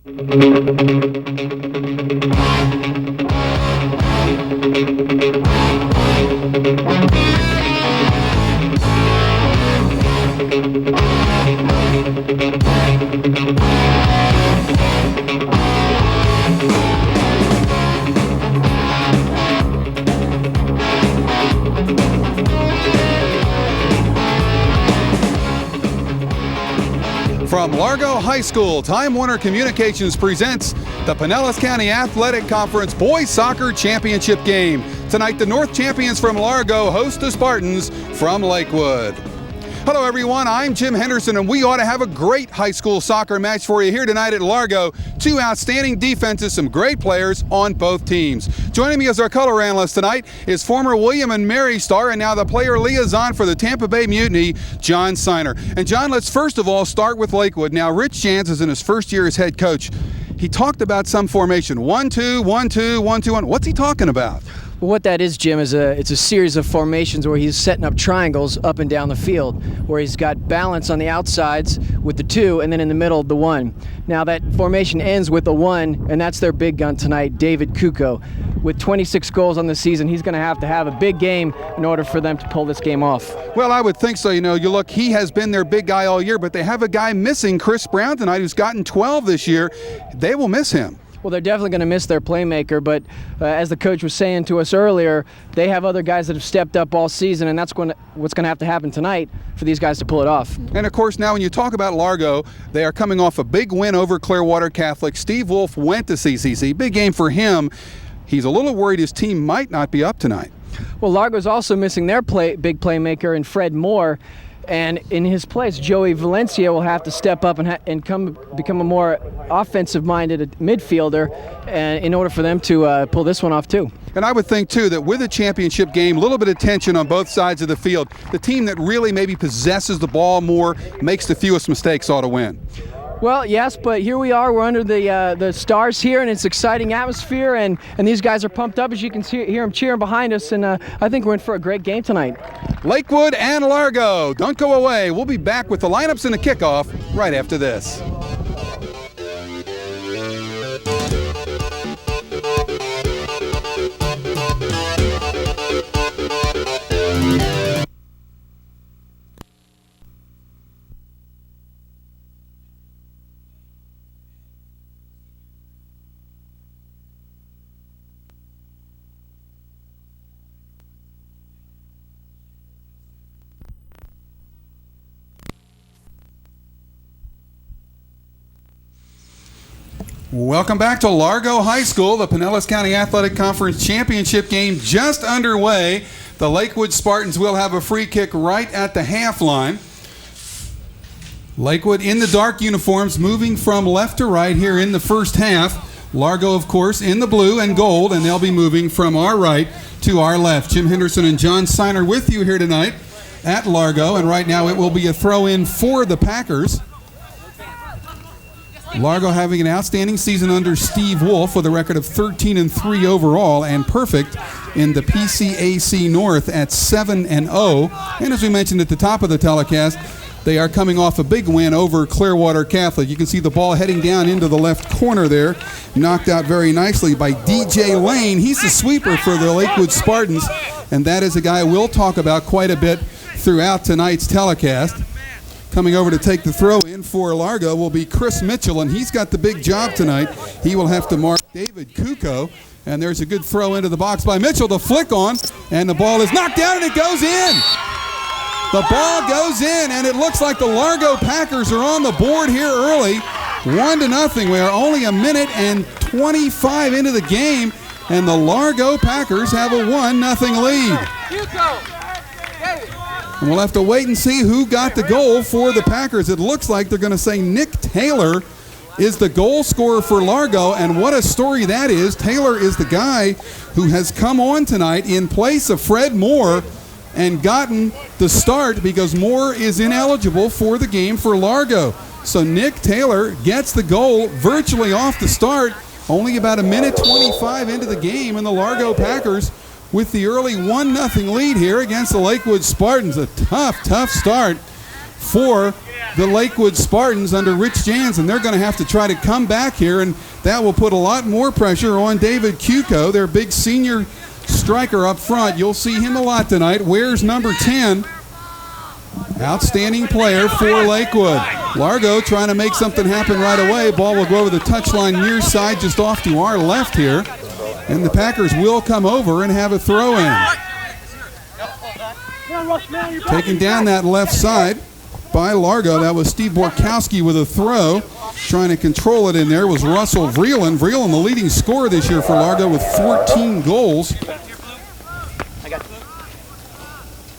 From Largo High School, Time Warner Communications presents the Pinellas County Athletic Conference Boys Soccer Championship game. Tonight, the North champions from Largo host the Spartans from Lakewood. Hello, everyone. I'm Jim Henderson, and we ought to have a great high school soccer match for you here tonight at Largo. Two outstanding defenses, some great players on both teams. Joining me as our color analyst tonight is former William and Mary star and now the player liaison for the Tampa Bay Mutiny, John Siner. And John, let's first of all start with Lakewood. Now, Rich Jans is in his first year as head coach. He talked about some formation, 1-2, 1-2, 1-2-1. What's he talking about? Well, what that is, Jim, is it's a series of formations where he's setting up triangles up and down the field, where he's got balance on the outsides with the 2 and then in the middle the 1. Now that formation ends with the 1, and that's their big gun tonight, David Kuko. With 26 goals on the season, he's going to have a big game in order for them to pull this game off. Well, I would think so. You know, you look, he has been their big guy all year, but they have a guy missing, Chris Brown, tonight, who's gotten 12 this year. They will miss him. Well, they're definitely going to miss their playmaker, but as the coach was saying to us earlier, they have other guys that have stepped up all season, and that's what's going to have to happen tonight for these guys to pull it off. And, of course, now when you talk about Largo, they are coming off a big win over Clearwater Catholic. Steve Wolf went to CCC. Big game for him. He's a little worried his team might not be up tonight. Well, Largo's also missing their big playmaker in Fred Moore. And in his place, Joey Valencia will have to step up and become a more offensive-minded midfielder in order for them to pull this one off, too. And I would think, too, that with a championship game, a little bit of tension on both sides of the field, the team that really maybe possesses the ball more, makes the fewest mistakes, ought to win. Well, yes, but here we are. We're under the stars here, and it's an exciting atmosphere, and these guys are pumped up, as you can hear them cheering behind us, and I think we're in for a great game tonight. Lakewood and Largo, don't go away. We'll be back with the lineups and the kickoff right after this. Welcome back to Largo High School. The Pinellas County Athletic Conference Championship game just underway. The Lakewood Spartans will have a free kick right at the half line. Lakewood in the dark uniforms, moving from left to right here in the first half. Largo, of course, in the blue and gold, and they'll be moving from our right to our left. Jim Henderson and John Siner with you here tonight at Largo, and right now it will be a throw-in for the Packers. Largo having an outstanding season under Steve Wolf with a record of 13-3 overall and perfect in the PCAC North at 7-0. And as we mentioned at the top of the telecast, they are coming off a big win over Clearwater Catholic. You can see the ball heading down into the left corner there, knocked out very nicely by DJ Lane. He's the sweeper for the Lakewood Spartans, and that is a guy we'll talk about quite a bit throughout tonight's telecast. Coming over to take the throw in for Largo will be Chris Mitchell, and he's got the big job tonight. He will have to mark David Kuko, and there's a good throw into the box by Mitchell. The flick on, and the ball is knocked down, and it goes in. The ball goes in, and it looks like the Largo Packers are on the board here early, 1-0. We are only a minute and 25 into the game, and the Largo Packers have a 1-0 lead. And we'll have to wait and see who got the goal for the Packers. It looks like they're going to say Nick Taylor is the goal scorer for Largo, and what a story that is. Taylor is the guy who has come on tonight in place of Fred Moore and gotten the start because Moore is ineligible for the game for Largo. So Nick Taylor gets the goal virtually off the start, only about a minute 25 into the game, and the Largo Packers with the early 1-0 lead here against the Lakewood Spartans. A tough start for the Lakewood Spartans under Rich Jansen. They're going to have to try to come back here, and that will put a lot more pressure on David Cuco, their big senior striker up front. You'll see him a lot tonight. Wears number 10. Outstanding player for Lakewood. Largo trying to make something happen right away. Ball will go over the touchline near side, just off to our left here. And the Packers will come over and have a throw in. Taking down that left side by Largo. That was Steve Borkowski with a throw. Trying to control it in there was Russell Vreeland. Vreeland, the leading scorer this year for Largo with 14 goals.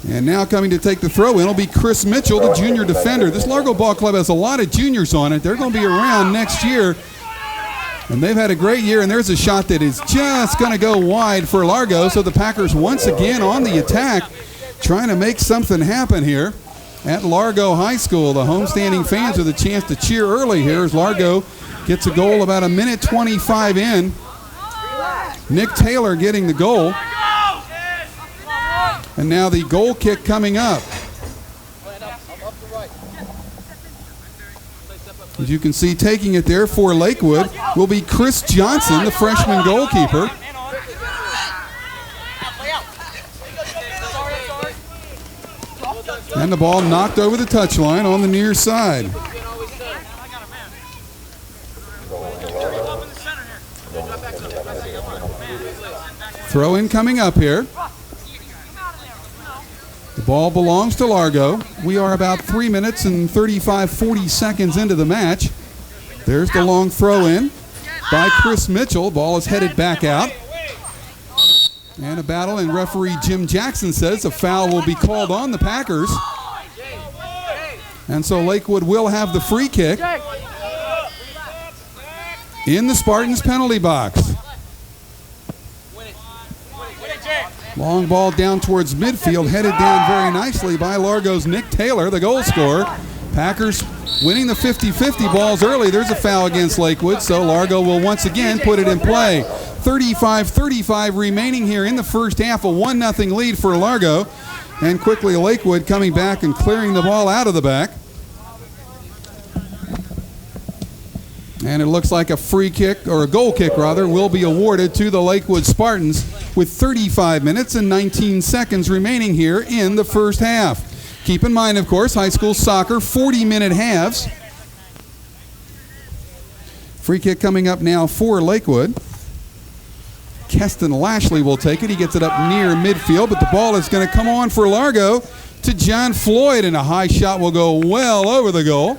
And now coming to take the throw in will be Chris Mitchell, the junior defender. This Largo Ball Club has a lot of juniors on it. They're going to be around next year. And they've had a great year, and there's a shot that is just going to go wide for Largo. So the Packers once again on the attack, trying to make something happen here at Largo High School. The homestanding fans with a chance to cheer early here as Largo gets a goal about a minute 25 in. Nick Taylor getting the goal. And now the goal kick coming up. As you can see, taking it there for Lakewood will be Chris Johnson, the freshman goalkeeper. And the ball knocked over the touchline on the near side. Throw in coming up here. The ball belongs to Largo. We are about 3 minutes and 40 seconds into the match. There's the long throw in by Chris Mitchell. Ball is headed back out. And a battle, and referee Jim Jackson says a foul will be called on the Packers. And so Lakewood will have the free kick in the Spartans penalty box. Long ball down towards midfield, headed down very nicely by Largo's Nick Taylor, the goal scorer. Packers winning the 50-50 balls early. There's a foul against Lakewood, so Largo will once again put it in play. 35-35 remaining here in the first half, a 1-0 lead for Largo. And quickly Lakewood coming back and clearing the ball out of the back. And it looks like a free kick, or a goal kick rather, will be awarded to the Lakewood Spartans with 35 minutes and 19 seconds remaining here in the first half. Keep in mind, of course, high school soccer, 40-minute halves. Free kick coming up now for Lakewood. Keston Lashley will take it. He gets it up near midfield, but the ball is going to come on for Largo to John Floyd, and a high shot will go well over the goal.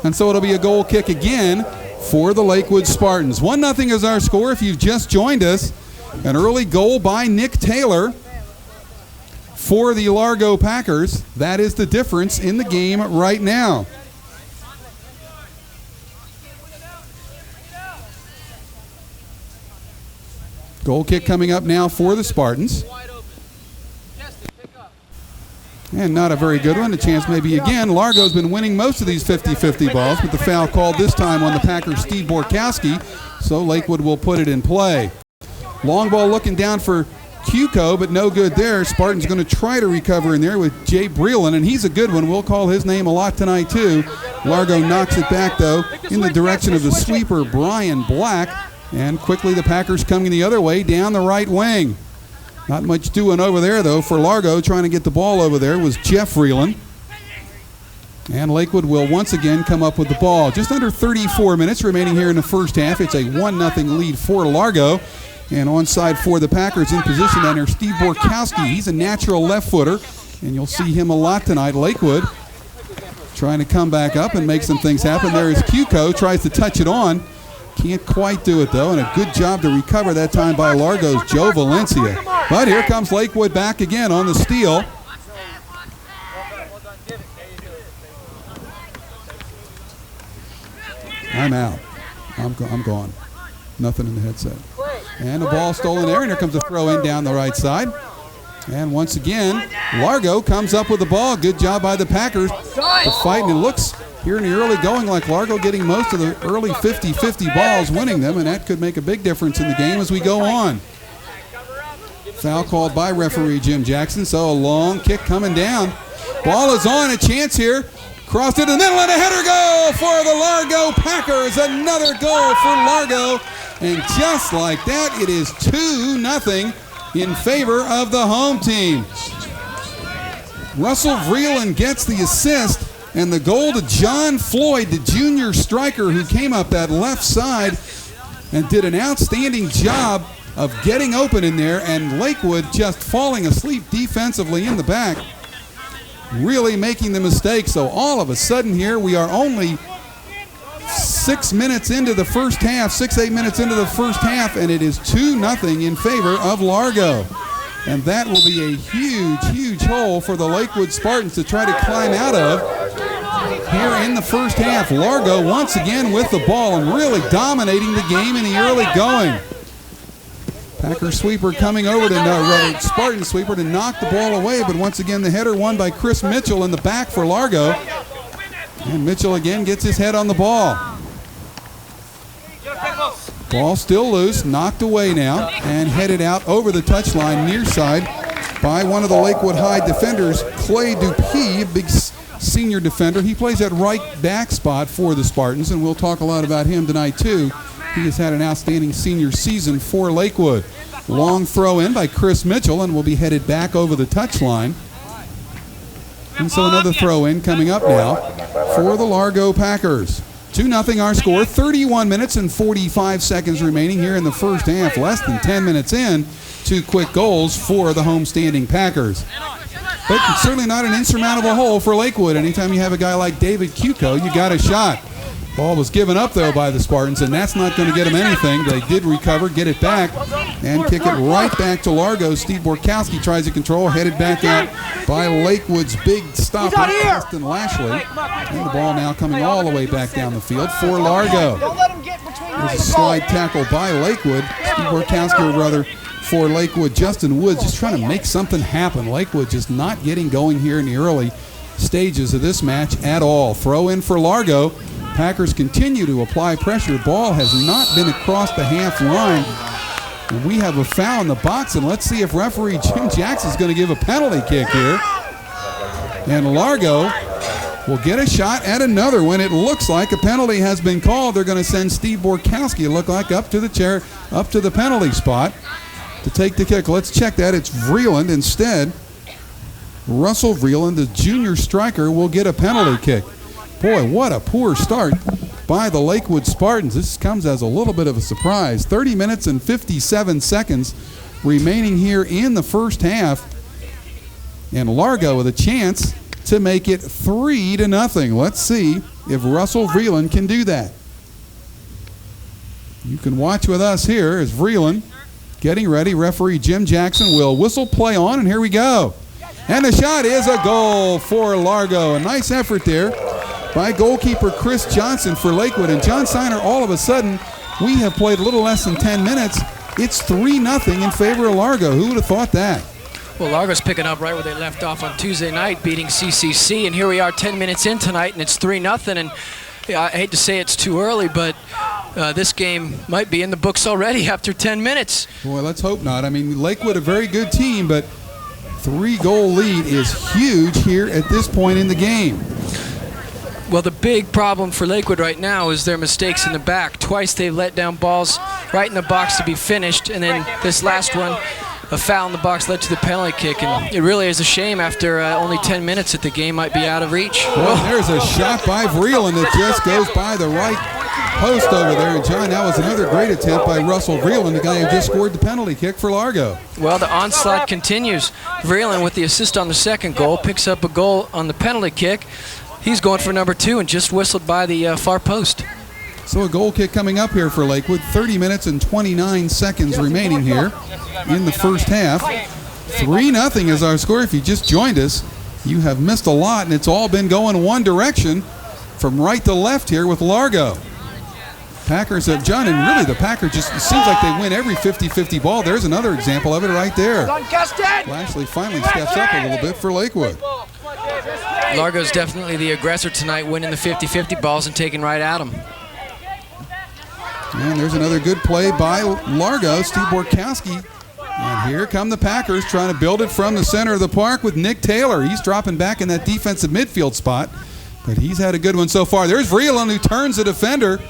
And so it'll be a goal kick again for the Lakewood Spartans. 1-0 is our score if you've just joined us. An early goal by Nick Taylor for the Largo Packers. That is the difference in the game right now. Goal kick coming up now for the Spartans. And not a very good one. A chance maybe again. Largo's been winning most of these 50-50 balls, but the foul called this time on the Packers' Steve Borkowski, so Lakewood will put it in play. Long ball looking down for Cuco, but no good there. Spartan's going to try to recover in there with Jay Breland, and he's a good one. We'll call his name a lot tonight, too. Largo knocks it back, though, in the direction of the sweeper, Brian Black, and quickly the Packers coming the other way down the right wing. Not much doing over there, though, for Largo. Trying to get the ball over there was Jeff Vreeland. And Lakewood will once again come up with the ball. Just under 34 minutes remaining here in the first half. It's a 1-0 lead for Largo. And onside for the Packers in position down there, Steve Borkowski. He's a natural left footer, and you'll see him a lot tonight. Lakewood trying to come back up and make some things happen. There is Cuco, tries to touch it on. Can't quite do it, though, and a good job to recover that time by Largo's Joe Valencia. But here comes Lakewood back again on the steal. I'm out. I'm gone. Nothing in the headset. And the ball stolen there, and here comes a throw in down the right side. And once again, Largo comes up with the ball. Good job by the Packers to fight, and it looks here in the early going like Largo getting most of the early 50-50 balls, winning them, and that could make a big difference in the game as we go on. Foul called by referee Jim Jackson, so a long kick coming down. Ball is on, a chance here. Crossed it in the middle and a header goal for the Largo Packers. Another goal for Largo. And just like that, it is 2-0 in favor of the home team. Russell Vreeland gets the assist, and the goal to John Floyd, the junior striker who came up that left side and did an outstanding job of getting open in there, and Lakewood just falling asleep defensively in the back, really making the mistake. So all of a sudden here, we are only 6 minutes into the first half, 6-8 minutes into the first half, and it is 2-0 in favor of Largo. And that will be a huge, huge hole for the Lakewood Spartans to try to climb out of here in the first half. Largo once again with the ball and really dominating the game in the early going. Packer sweeper coming over to Spartan sweeper to knock the ball away, but once again the header won by Chris Mitchell in the back for Largo. And Mitchell again gets his head on the ball. Ball still loose, knocked away now, and headed out over the touchline near side by one of the Lakewood High defenders, Clay Dupuis, a big senior defender. He plays at right back spot for the Spartans, and we'll talk a lot about him tonight too. He has had an outstanding senior season for Lakewood. Long throw in by Chris Mitchell, and will be headed back over the touchline. And so another throw in coming up now for the Largo Packers. 2-0 our score, 31 minutes and 45 seconds remaining here in the first half. Less than 10 minutes in, 2 quick goals for the homestanding Packers. But it's certainly not an insurmountable hole for Lakewood. Anytime you have a guy like David Cuco, you got a shot. Ball was given up, though, by the Spartans, and that's not going to get them anything. They did recover, get it back, and kick it right back to Largo. Steve Borkowski tries to control, headed back out by Lakewood's big stopper, Preston Lashley. And the ball now coming all the way back down the field for Largo. There's a slide tackle by Lakewood. Steve Borkowski, or rather, for Lakewood. Justin Woods just trying to make something happen. Lakewood just not getting going here in the early stages of this match at all. Throw in for Largo. Packers continue to apply pressure. Ball has not been across the half line. And we have a foul in the box, and let's see if referee Jim Jackson is going to give a penalty kick here. And Largo will get a shot at another one. It looks like a penalty has been called. They're going to send Steve Borkowski, it looked like, up to the chair, up to the penalty spot to take the kick. Let's check that. It's Vreeland instead. Russell Vreeland, the junior striker, will get a penalty kick. Boy, what a poor start by the Lakewood Spartans. This comes as a little bit of a surprise. 30 minutes and 57 seconds remaining here in the first half. And Largo with a chance to make it 3-0. Let's see if Russell Vreeland can do that. You can watch with us here as Vreeland getting ready. Referee Jim Jackson will whistle play on, and here we go. And the shot is a goal for Largo. A nice effort there by goalkeeper Chris Johnson for Lakewood. And John Steiner, all of a sudden, we have played a little less than 10 minutes. It's 3-0 in favor of Largo. Who would have thought that? Well, Largo's picking up right where they left off on Tuesday night, beating CCC. And here we are 10 minutes in tonight, and it's 3-0. And I hate to say it's too early, but this game might be in the books already after 10 minutes. Boy, let's hope not. I mean, Lakewood, a very good team, but 3-goal lead is huge here at this point in the game. Well, the big problem for Lakewood right now is their mistakes in the back. Twice they've let down balls right in the box to be finished, and then this last one, a foul in the box led to the penalty kick. And it really is a shame after only 10 minutes that the game might be out of reach. Well, there's a shot by Vreeland that just goes by the right post over there. And John, that was another great attempt by Russell Vreeland, the guy who just scored the penalty kick for Largo. Well, the onslaught continues. Vreeland with the assist on the second goal, picks up a goal on the penalty kick. He's going for number 2 and just whistled by the far post. So a goal kick coming up here for Lakewood. 30 minutes and 29 seconds remaining here in the first half. 3-0 is our score. If you just joined us, you have missed a lot, and it's all been going one direction from right to left here with Largo. Packers have, John, and really the Packers just, it seems like they win every 50-50 ball. There's another example of it right there. Lashley finally steps up a little bit for Lakewood. Largo's definitely the aggressor tonight, winning the 50-50 balls and taking right at them. And there's another good play by Largo. Steve Borkowski And here come the Packers trying to build it from the center of the park with Nick Taylor. He's dropping back in that defensive midfield spot, but he's had a good one so far. There's Vreeland, who turns the defender.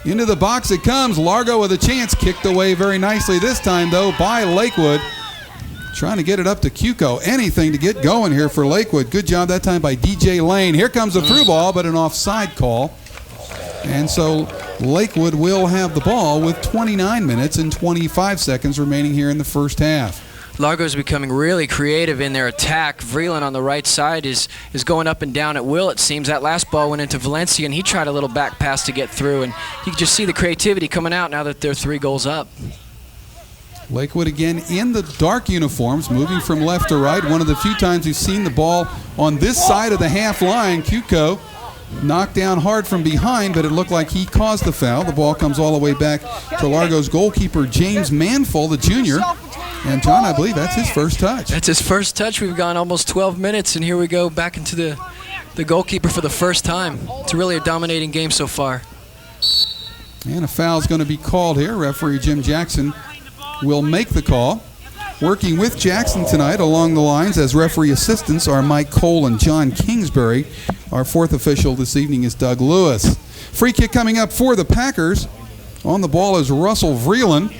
Into the box it comes. Largo with a chance. Kicked away very nicely this time, though, by Lakewood. Trying to get it up to Cuco. Anything to get going here for Lakewood. Good job that time by DJ Lane. Here comes the through ball, but an offside call. And so Lakewood will have the ball with 29 minutes and 25 seconds remaining here in the first half. Largo's becoming really creative in their attack. Vreeland on the right side is going up and down at will, it seems. That last ball went into Valencia, and he tried a little back pass to get through. And you can just see the creativity coming out now that they're 3 goals up. Lakewood again in the dark uniforms, moving from left to right. One of the few times we've seen the ball on this side of the half line. Cuco knocked down hard from behind, but it looked like he caused the foul. The ball comes all the way back to Largo's goalkeeper, James Manfull, the junior. And, John, I believe that's his first touch. That's his first touch. We've gone almost 12 minutes, and here we go back into the goalkeeper for the first time. It's really a dominating game so far. And a foul's going to be called here. Referee Jim Jackson will make the call. Working with Jackson tonight along the lines as referee assistants are Mike Cole and John Kingsbury. Our fourth official this evening is Doug Lewis. Free kick coming up for the Packers. On the ball is Russell Vreeland.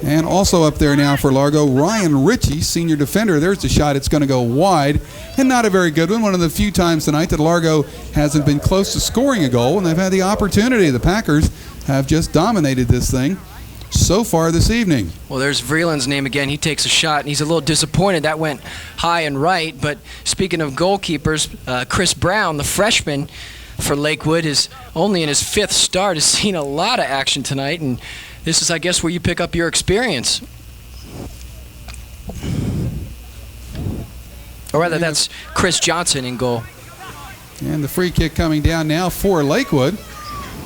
And also up there now for Largo, Ryan Ritchie, senior defender. There's the shot. It's going to go wide, and not a very good one. One of the few times tonight that Largo hasn't been close to scoring a goal, and they've had the opportunity. The Packers have just dominated this thing so far this evening. Well, there's Vreeland's name again. He takes a shot, and he's a little disappointed. That went high and right. But speaking of goalkeepers, Chris Brown, the freshman for Lakewood, is only in his 5th start, has seen a lot of action tonight, and this is, I guess, where you pick up your experience. Or rather, that's Chris Johnson in goal. And the free kick coming down now for Lakewood.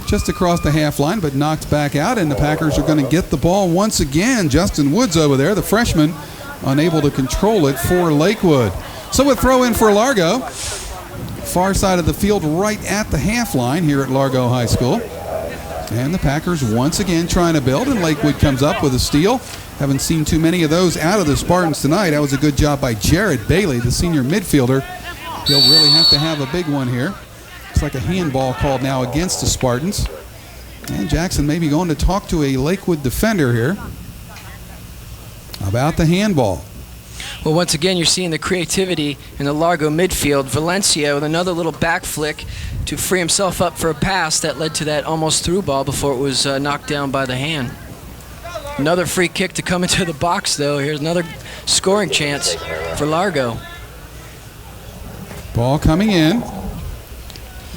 Just across the half line, but knocked back out, and the Packers are going to get the ball once again. Justin Woods over there, the freshman, unable to control it for Lakewood. So a throw in for Largo. Far side of the field right at the half line here at Largo High School. And the Packers once again trying to build, and Lakewood comes up with a steal. Haven't seen too many of those out of the Spartans tonight. That was a good job by Jared Bailey, the senior midfielder. He'll really have to have a big one here. It's like a handball called now against the Spartans. And Jackson may be going to talk to a Lakewood defender here about the handball. Well, once again, you're seeing the creativity in the Largo midfield. Valencia with another little back flick to free himself up for a pass that led to that almost through ball before it was knocked down by the hand. Another free kick to come into the box, though. Here's another scoring chance for Largo. Ball coming in.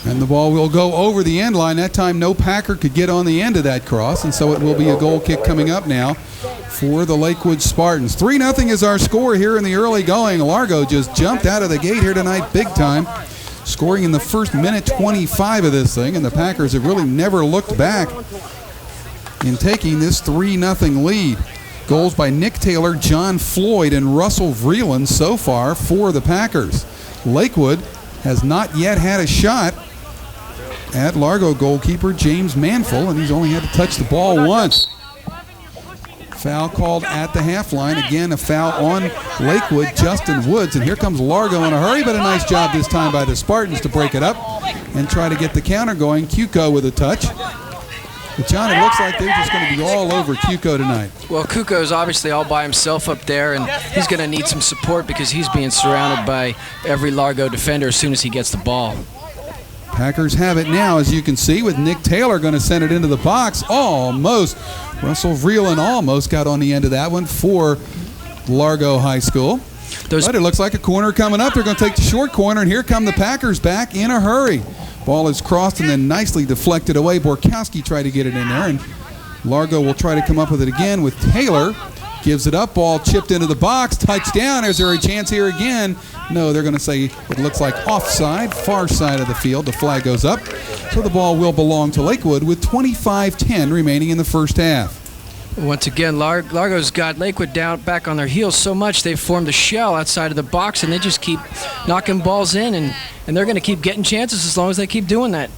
And the ball will go over the end line. That time no Packer could get on the end of that cross, and so it will be a goal kick coming up now for the Lakewood Spartans. 3-0 is our score here in the early going. Largo just jumped out of the gate here tonight big time, scoring in the first minute 25 of this thing, and the Packers have really never looked back in taking this 3-0 lead. Goals by Nick Taylor, John Floyd, and Russell Vreeland so far for the Packers. Lakewood has not yet had a shot at Largo goalkeeper James Manfull, and he's only had to touch the ball once. Foul called at the half line. Again, a foul on Lakewood, Justin Woods, and here comes Largo in a hurry, but a nice job this time by the Spartans to break it up and try to get the counter going. Cuco with a touch. But John, it looks like they're just going to be all over Cuco tonight. Well, Cuco's obviously all by himself up there, and he's going to need some support because he's being surrounded by every Largo defender as soon as he gets the ball. Packers have it now, as you can see, with Nick Taylor going to send it into the box. Almost. Russell Vreeland almost got on the end of that one for Largo High School. But it looks like a corner coming up. They're going to take the short corner, and here come the Packers back in a hurry. Ball is crossed and then nicely deflected away. Borkowski tried to get it in there, and Largo will try to come up with it again with Taylor. Gives it up, ball chipped into the box, touchdown. Is there a chance here again? No, they're going to say it looks like offside, far side of the field. The flag goes up, so the ball will belong to Lakewood with 25-10 remaining in the first half. Once again, Largo's got Lakewood down back on their heels so much they've formed a shell outside of the box, and they just keep knocking balls in, and they're going to keep getting chances as long as they keep doing that.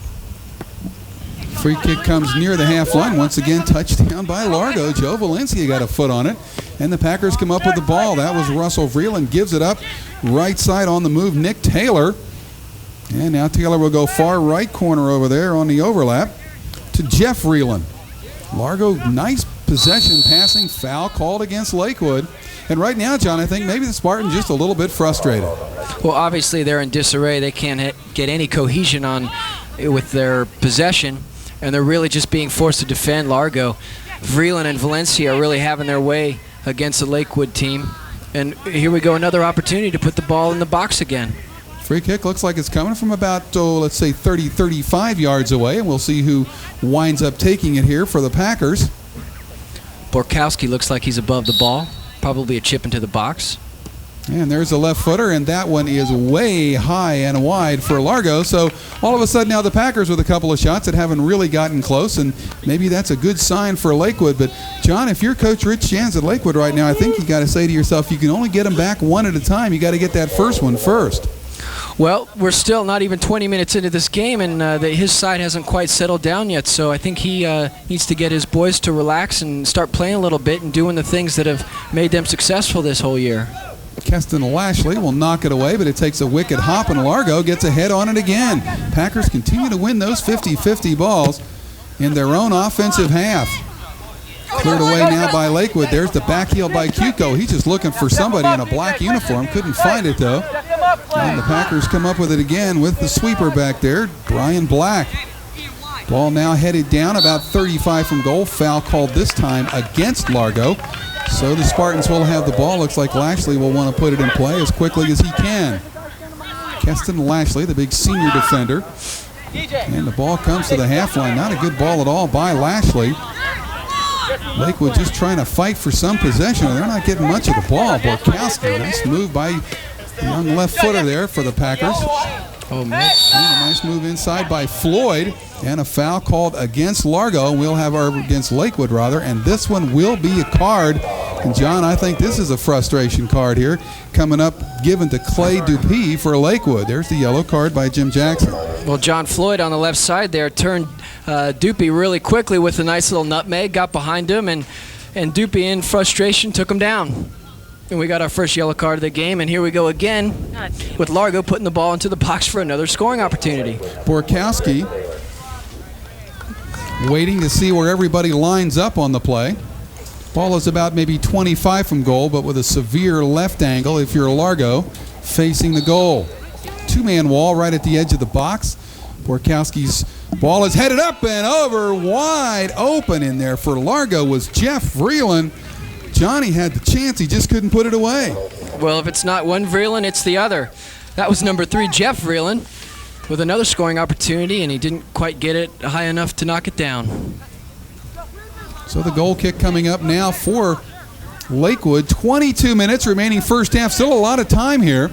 Free kick comes near the half line. Once again, touchdown by Largo. Joe Valencia got a foot on it. And the Packers come up with the ball. That was Russell Vreeland. Gives it up. Right side on the move, Nick Taylor. And now Taylor will go far right corner over there on the overlap to Jeff Vreeland. Largo, nice possession, passing foul called against Lakewood. And right now, John, I think maybe the Spartans just a little bit frustrated. Well, obviously they're in disarray. They can't get any cohesion on with their possession, and they're really just being forced to defend Largo. Vreeland and Valencia are really having their way against the Lakewood team. And here we go, another opportunity to put the ball in the box again. Free kick looks like it's coming from about, let's say, 30, 35 yards away, and we'll see who winds up taking it here for the Packers. Borkowski looks like he's above the ball. Probably a chip into the box. And there's a left footer, and that one is way high and wide for Largo. So all of a sudden now the Packers with a couple of shots that haven't really gotten close, and maybe that's a good sign for Lakewood. But, John, if you're Coach Rich Jans at Lakewood right now, I think you got to say to yourself, you can only get them back one at a time. You got to get that first one first. Well, we're still not even 20 minutes into this game, and his side hasn't quite settled down yet. So I think he needs to get his boys to relax and start playing a little bit and doing the things that have made them successful this whole year. Keston Lashley will knock it away, but it takes a wicked hop, and Largo gets a head on it again. Packers continue to win those 50-50 balls in their own offensive half. Cleared away now by Lakewood. There's the back heel by Cuco. He's just looking for somebody in a black uniform. Couldn't find it, though. And the Packers come up with it again with the sweeper back there, Brian Black. Ball now headed down about 35 from goal. Foul called this time against Largo. So the Spartans will have the ball. Looks like Lashley will want to put it in play as quickly as he can. Keston Lashley, the big senior defender. And the ball comes to the half line. Not a good ball at all by Lashley. Lakewood just trying to fight for some possession. They're not getting much of the ball. Borkowski, nice move by the young left footer there for the Packers. Oh, man. And a nice move inside by Floyd. And a foul called against Largo. We'll have our against Lakewood, rather. And this one will be a card. And, John, I think this is a frustration card here. Coming up, given to Clay Dupuis for Lakewood. There's the yellow card by Jim Jackson. Well, John Floyd on the left side there turned Dupuis really quickly with a nice little nutmeg, got behind him, and Dupuis in frustration took him down. And we got our first yellow card of the game, and here we go again with Largo putting the ball into the box for another scoring opportunity. Borkowski waiting to see where everybody lines up on the play. Ball is about maybe 25 from goal, but with a severe left angle if you're Largo facing the goal. Two-man wall right at the edge of the box. Borkowski's ball is headed up and over, wide open in there for Largo was Jeff Vreeland. Johnny had the chance, he just couldn't put it away. Well, if it's not one Vreeland, it's the other. That was number 3, Jeff Vreeland, with another scoring opportunity, and he didn't quite get it high enough to knock it down. So the goal kick coming up now for Lakewood. 22 minutes remaining first half. Still a lot of time here,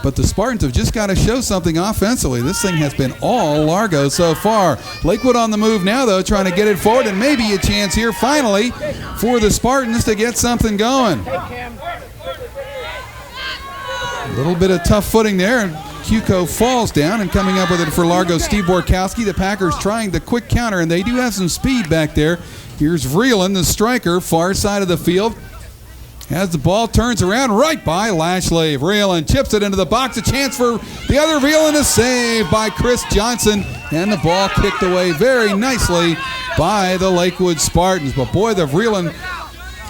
but the Spartans have just got to show something offensively. This thing has been all Largo so far. Lakewood on the move now, though, trying to get it forward, and maybe a chance here finally for the Spartans to get something going. A little bit of tough footing there, and Cuco falls down, and coming up with it for Largo, Steve Borkowski. The Packers trying the quick counter, and they do have some speed back there. Here's Vreeland, the striker, far side of the field. Has the ball, turns around right by Lashley. Vreeland chips it into the box. A chance for the other Vreeland, is saved by Chris Johnson. And the ball kicked away very nicely by the Lakewood Spartans. But boy, the Vreeland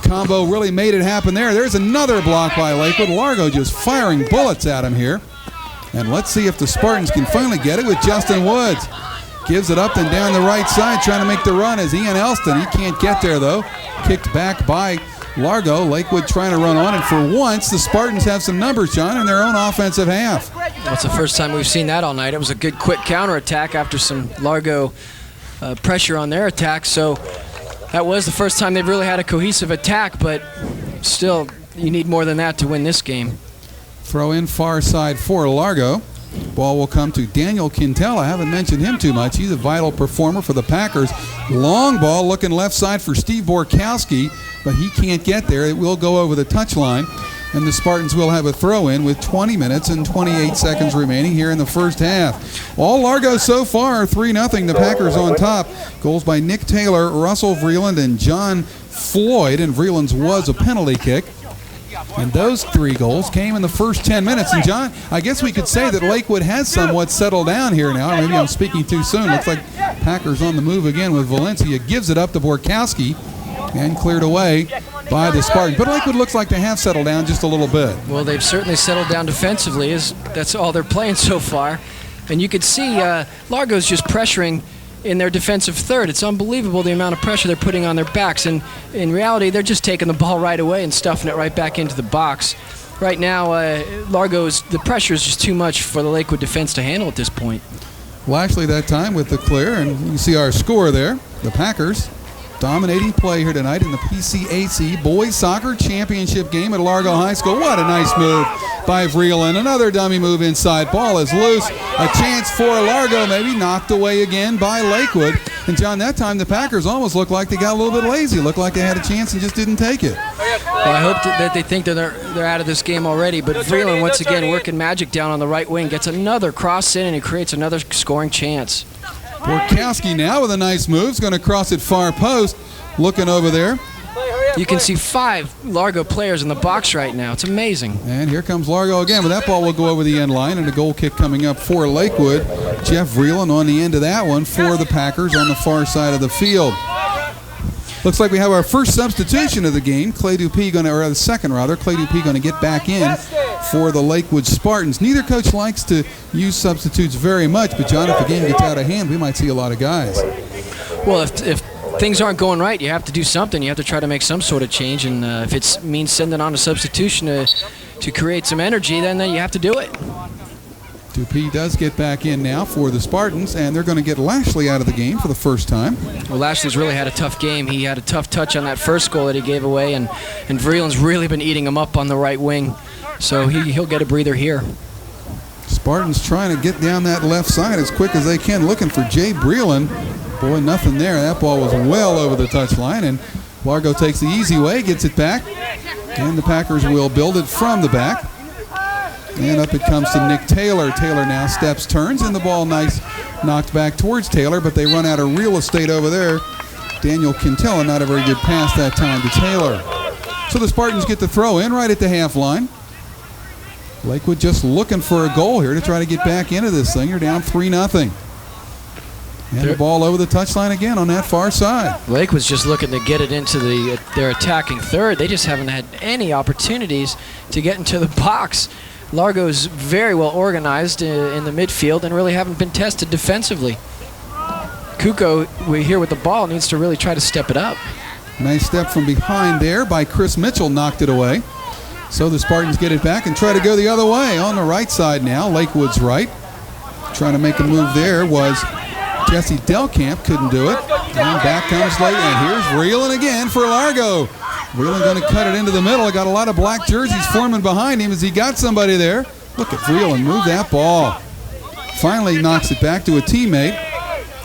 combo really made it happen there. There's another block by Lakewood. Largo just firing bullets at him here. And let's see if the Spartans can finally get it with Justin Woods. Gives it up and down the right side, trying to make the run as Ian Elston. He can't get there, though. Kicked back by Largo. Lakewood trying to run on, and for once, the Spartans have some numbers, John, in their own offensive half. That's the first time we've seen that all night. It was a good quick counterattack after some Largo pressure on their attack, so that was the first time they've really had a cohesive attack, but still, you need more than that to win this game. Throw in far side for Largo. Ball will come to Daniel Quintela. I haven't mentioned him too much. He's a vital performer for the Packers. Long ball looking left side for Steve Borkowski, but he can't get there. It will go over the touchline. And the Spartans will have a throw-in with 20 minutes and 28 seconds remaining here in the first half. All Largo so far, 3-0. The Packers on top. Goals by Nick Taylor, Russell Vreeland, and John Floyd. And Vreeland's was a penalty kick. And those 3 goals came in the first 10 minutes. And, John, I guess we could say that Lakewood has somewhat settled down here now. Maybe I'm speaking too soon. Looks like Packers on the move again with Valencia. Gives it up to Borkowski and cleared away by the Spartans. But Lakewood looks like they have settled down just a little bit. Well, they've certainly settled down defensively. That's all they're playing so far. And you could see Largo's just pressuring in their defensive third. It's unbelievable the amount of pressure they're putting on their backs. And in reality, they're just taking the ball right away and stuffing it right back into the box. Right now, the pressure is just too much for the Lakewood defense to handle at this point. Lashley that time with the clear, and you can see our score there. The Packers dominating play here tonight in the PCAC Boys Soccer Championship game at Largo High School. What a nice move by Vreeland. Another dummy move inside. Ball is loose. A chance for Largo, maybe knocked away again by Lakewood. And, John, that time the Packers almost looked like they got a little bit lazy. Looked like they had a chance and just didn't take it. Well, I hope that they think that they're out of this game already. But Vreeland, once again, working magic down on the right wing, gets another cross in and he creates another scoring chance. Borkowski now with a nice move. He's going to cross it far post. Looking over there. You can see 5 Largo players in the box right now. It's amazing. And here comes Largo again, but that ball will go over the end line, and a goal kick coming up for Lakewood. Jeff Vreeland on the end of that one for the Packers on the far side of the field. Looks like we have our first substitution of the game. Clay Dupuy or the second rather. Clay Dupuy going to get back in for the Lakewood Spartans. Neither coach likes to use substitutes very much, but, John, if the game gets out of hand, we might see a lot of guys. Well, if things aren't going right, you have to do something. You have to try to make some sort of change, and if it means sending on a substitution to create some energy, then you have to do it. Dupuy does get back in now for the Spartans, and they're going to get Lashley out of the game for the first time. Well, Lashley's really had a tough game. He had a tough touch on that first goal that he gave away, and Vreeland's really been eating him up on the right wing, so he'll get a breather here. Spartans trying to get down that left side as quick as they can, looking for Jay Vreeland. Boy, nothing there. That ball was well over the touchline, and Largo takes the easy way, gets it back, and the Packers will build it from the back. And up it comes to Nick Taylor. Taylor now steps, turns, and the ball nice knocked back towards Taylor, but they run out of real estate over there. Daniel Quintella, not a very good pass that time to Taylor. So the Spartans get the throw in right at the half line. Lakewood just looking for a goal here to try to get back into this thing. You're down 3-0. And the ball over the touchline again on that far side. Lakewood's just looking to get it into their attacking third. They just haven't had any opportunities to get into the box. Largo's very well organized in the midfield and really haven't been tested defensively. Kuko, we're here with the ball, needs to really try to step it up. Nice step from behind there by Chris Mitchell, knocked it away. So the Spartans get it back and try to go the other way on the right side now. Lakewood's right. Trying to make a move there was Jesse Delcamp, couldn't do it. And back comes Lake, and here's Vreeland again for Largo. Vreeland going to cut it into the middle. Got a lot of black jerseys forming behind him as he got somebody there. Look at Vreeland move that ball. Finally knocks it back to a teammate,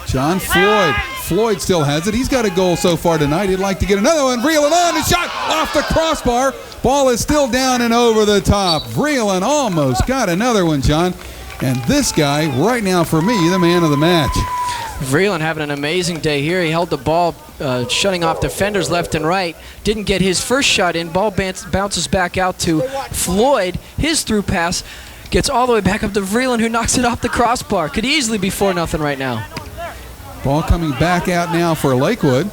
John Floyd. Floyd still has it. He's got a goal so far tonight. He'd like to get another one. Vreeland on and shot off the crossbar. Ball is still down and over the top. Vreeland almost got another one, John. And this guy, right now for me, the man of the match. Vreeland having an amazing day here. He held the ball, shutting off defenders left and right. Didn't get his first shot in. Ball bounces back out to Floyd. His through pass gets all the way back up to Vreeland, who knocks it off the crossbar. Could easily be 4-0 right now. Ball coming back out now for Lakewood.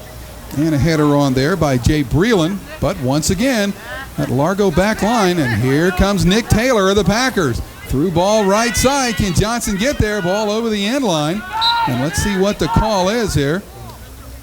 And a header on there by Jay Vreeland. But once again, that Largo back line. And here comes Nick Taylor of the Packers. Through ball right side. Can Johnson get there? Ball over the end line. And let's see what the call is here.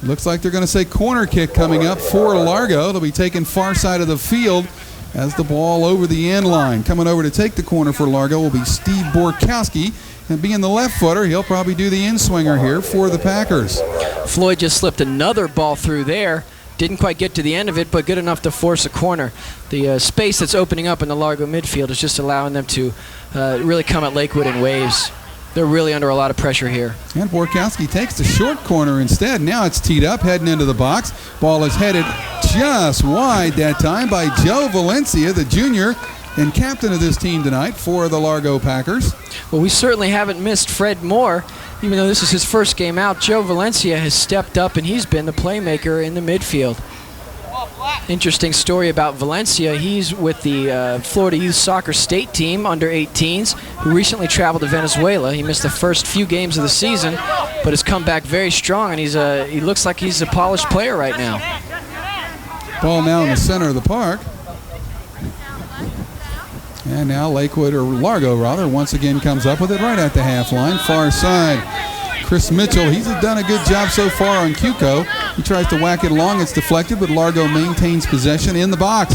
Looks like they're going to say corner kick coming up for Largo. They'll be taking far side of the field as the ball over the end line. Coming over to take the corner for Largo will be Steve Borkowski. And being the left footer, he'll probably do the in-swinger here for the Packers. Floyd just slipped another ball through there. Didn't quite get to the end of it, but good enough to force a corner. The space that's opening up in the Largo midfield is just allowing them to really come at Lakewood in waves. They're really under a lot of pressure here. And Borkowski takes the short corner instead. Now it's teed up, heading into the box. Ball is headed just wide that time by Joe Valencia, the junior and captain of this team tonight for the Largo Packers. Well, we certainly haven't missed Fred Moore. Even though this is his first game out, Joe Valencia has stepped up and he's been the playmaker in the midfield. Interesting story about Valencia. He's with the Florida Youth Soccer State team, under 18s, who recently traveled to Venezuela. He missed the first few games of the season, but has come back very strong, and he looks like he's a polished player right now. Ball now in the center of the park. And now Lakewood, or Largo rather, once again comes up with it right at the half line, far side. Chris Mitchell, he's done a good job so far on Cuco. He tries to whack it long, it's deflected, but Largo maintains possession in the box.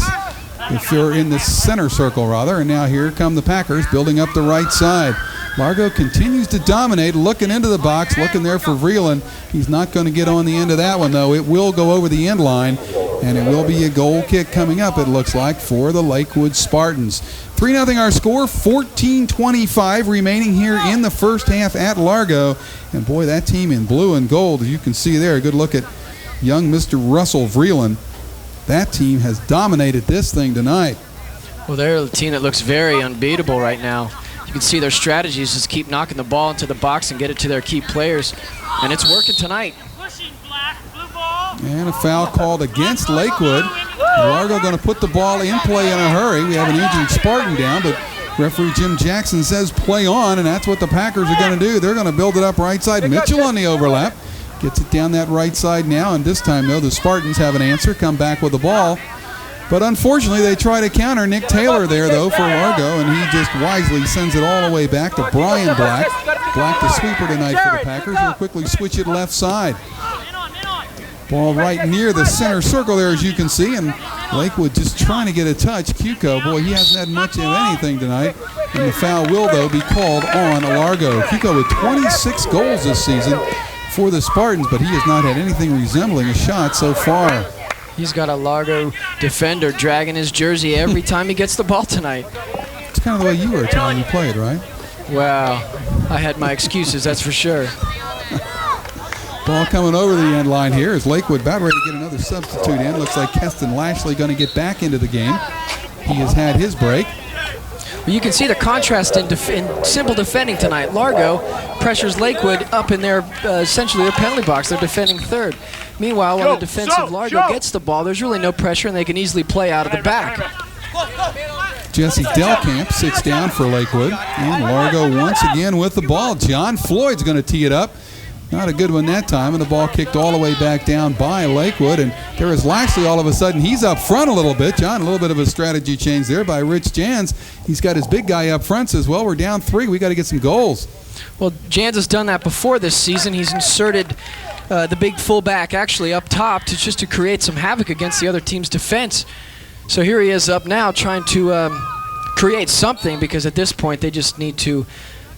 If you're in the center circle rather, and now here come the Packers building up the right side. Largo continues to dominate, looking into the box, looking there for Vreeland. He's not going to get on the end of that one though. It will go over the end line, and it will be a goal kick coming up, it looks like, for the Lakewood Spartans. 3-0 our score, 14:25 remaining here in the first half at Largo. And boy, that team in blue and gold, as you can see there, a good look at young Mr. Russell Vreeland. That team has dominated this thing tonight. Well, they're a team that looks very unbeatable right now. You can see their strategies just keep knocking the ball into the box and get it to their key players. And it's working tonight. And a foul called against Lakewood. Largo going to put the ball in play in a hurry. We have an injured Spartan down, but referee Jim Jackson says play on, and that's what the Packers are going to do. They're going to build it up right side. Mitchell on the overlap. Gets it down that right side now, and this time, though, the Spartans have an answer, come back with the ball. But unfortunately, they try to counter Nick Taylor there, though, for Largo, and he just wisely sends it all the way back to Brian Black. Black the sweeper tonight for the Packers. Will quickly switch it left side. Ball right near the center circle there, as you can see, and Lakewood just trying to get a touch. Cuco, boy, he hasn't had much of anything tonight, and the foul will, though, be called on Largo. Cuco with 26 goals this season for the Spartans, but he has not had anything resembling a shot so far. He's got a Largo defender dragging his jersey every time he gets the ball tonight. It's kind of the way you were telling you played, right? Wow, I had my excuses, that's for sure. Ball coming over the end line here as Lakewood about ready to get another substitute in. Looks like Keston Lashley going to get back into the game. He has had his break. Well, you can see the contrast in simple defending tonight. Largo pressures Lakewood up in their essentially their penalty box. They're defending third. Meanwhile, when the defensive Largo gets the ball, there's really no pressure, and they can easily play out of the back. Jesse Delkamp sits down for Lakewood, and Largo once again with the ball. John Floyd's going to tee it up. Not a good one that time, and the ball kicked all the way back down by Lakewood. And there is Lashley all of a sudden. He's up front a little bit. John, a little bit of a strategy change there by Rich Jans. He's got his big guy up front, says, well, we're down 3. We got to get some goals. Well, Jans has done that before this season. He's inserted the big fullback actually up top just to create some havoc against the other team's defense. So here he is up now trying to create something, because at this point they just need to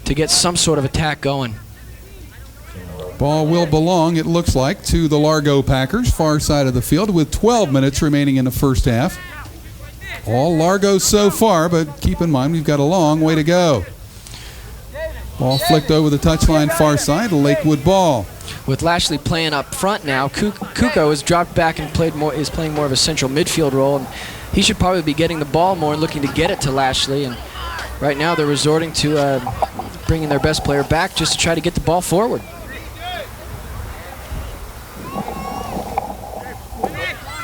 get some sort of attack going. Ball will belong, it looks like, to the Largo Packers, far side of the field, with 12 minutes remaining in the first half. All Largo so far, but keep in mind we've got a long way to go. Ball flicked over the touchline far side, a Lakewood ball. With Lashley playing up front now, Cuco has dropped back and is playing more of a central midfield role, and he should probably be getting the ball more and looking to get it to Lashley. And right now they're resorting to bringing their best player back just to try to get the ball forward.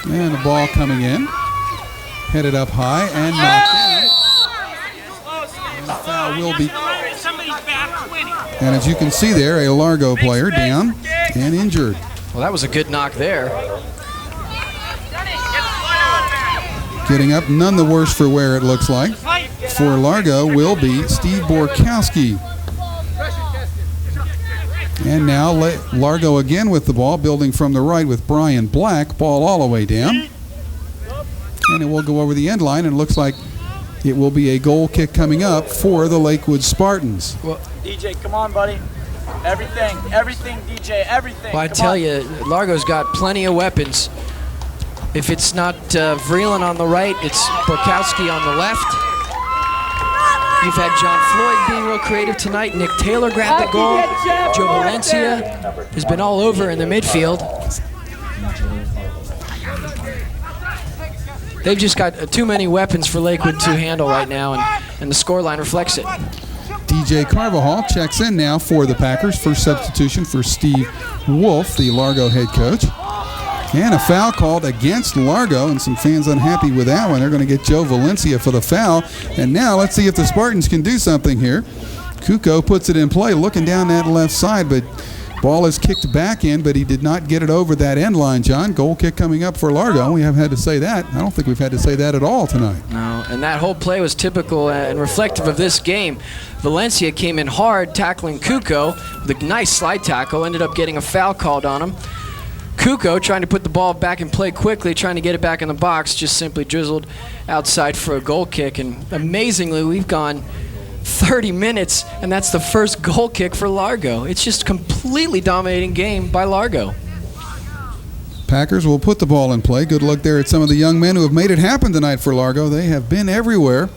And the ball coming in, headed up high and knocked down. And the foul will be. And as you can see there, a Largo player down and injured. Well, that was a good knock there. Getting up, none the worse for wear, it looks like. For Largo will be Steve Borkowski. And now Largo again with the ball, building from the right with Brian Black. Ball all the way down. And it will go over the end line, and it looks like it will be a goal kick coming up for the Lakewood Spartans. Well, DJ, come on, buddy. Everything, DJ, everything. Well, I tell you, Largo's got plenty of weapons. If it's not Vreeland on the right, it's Borkowski on the left. You've had John Floyd being real creative tonight. Nick Taylor grabbed the goal. Joe Valencia has been all over in the midfield. they've just got too many weapons for Lakewood to handle right now, and the scoreline reflects it. DJ Carvajal checks in now for the Packers. First substitution for Steve Wolf, the Largo head coach. And a foul called against Largo, and some fans unhappy with that one. They're going to get Joe Valencia for the foul. And now let's see if the Spartans can do something here. Kuko puts it in play, looking down that left side, but ball is kicked back in, but he did not get it over that end line, John. Goal kick coming up for Largo. We haven't had to say that. I don't think we've had to say that at all tonight. No, and that whole play was typical and reflective of this game. Valencia came in hard, tackling Kuko with a nice slide tackle, ended up getting a foul called on him. Kuko, trying to put the ball back in play quickly, trying to get it back in the box, just simply drizzled outside for a goal kick. And amazingly, we've gone 30 minutes, and that's the first goal kick for Largo. It's just a completely dominating game by Largo. Packers will put the ball in play. Good look there at some of the young men who have made it happen tonight for Largo. They have been everywhere,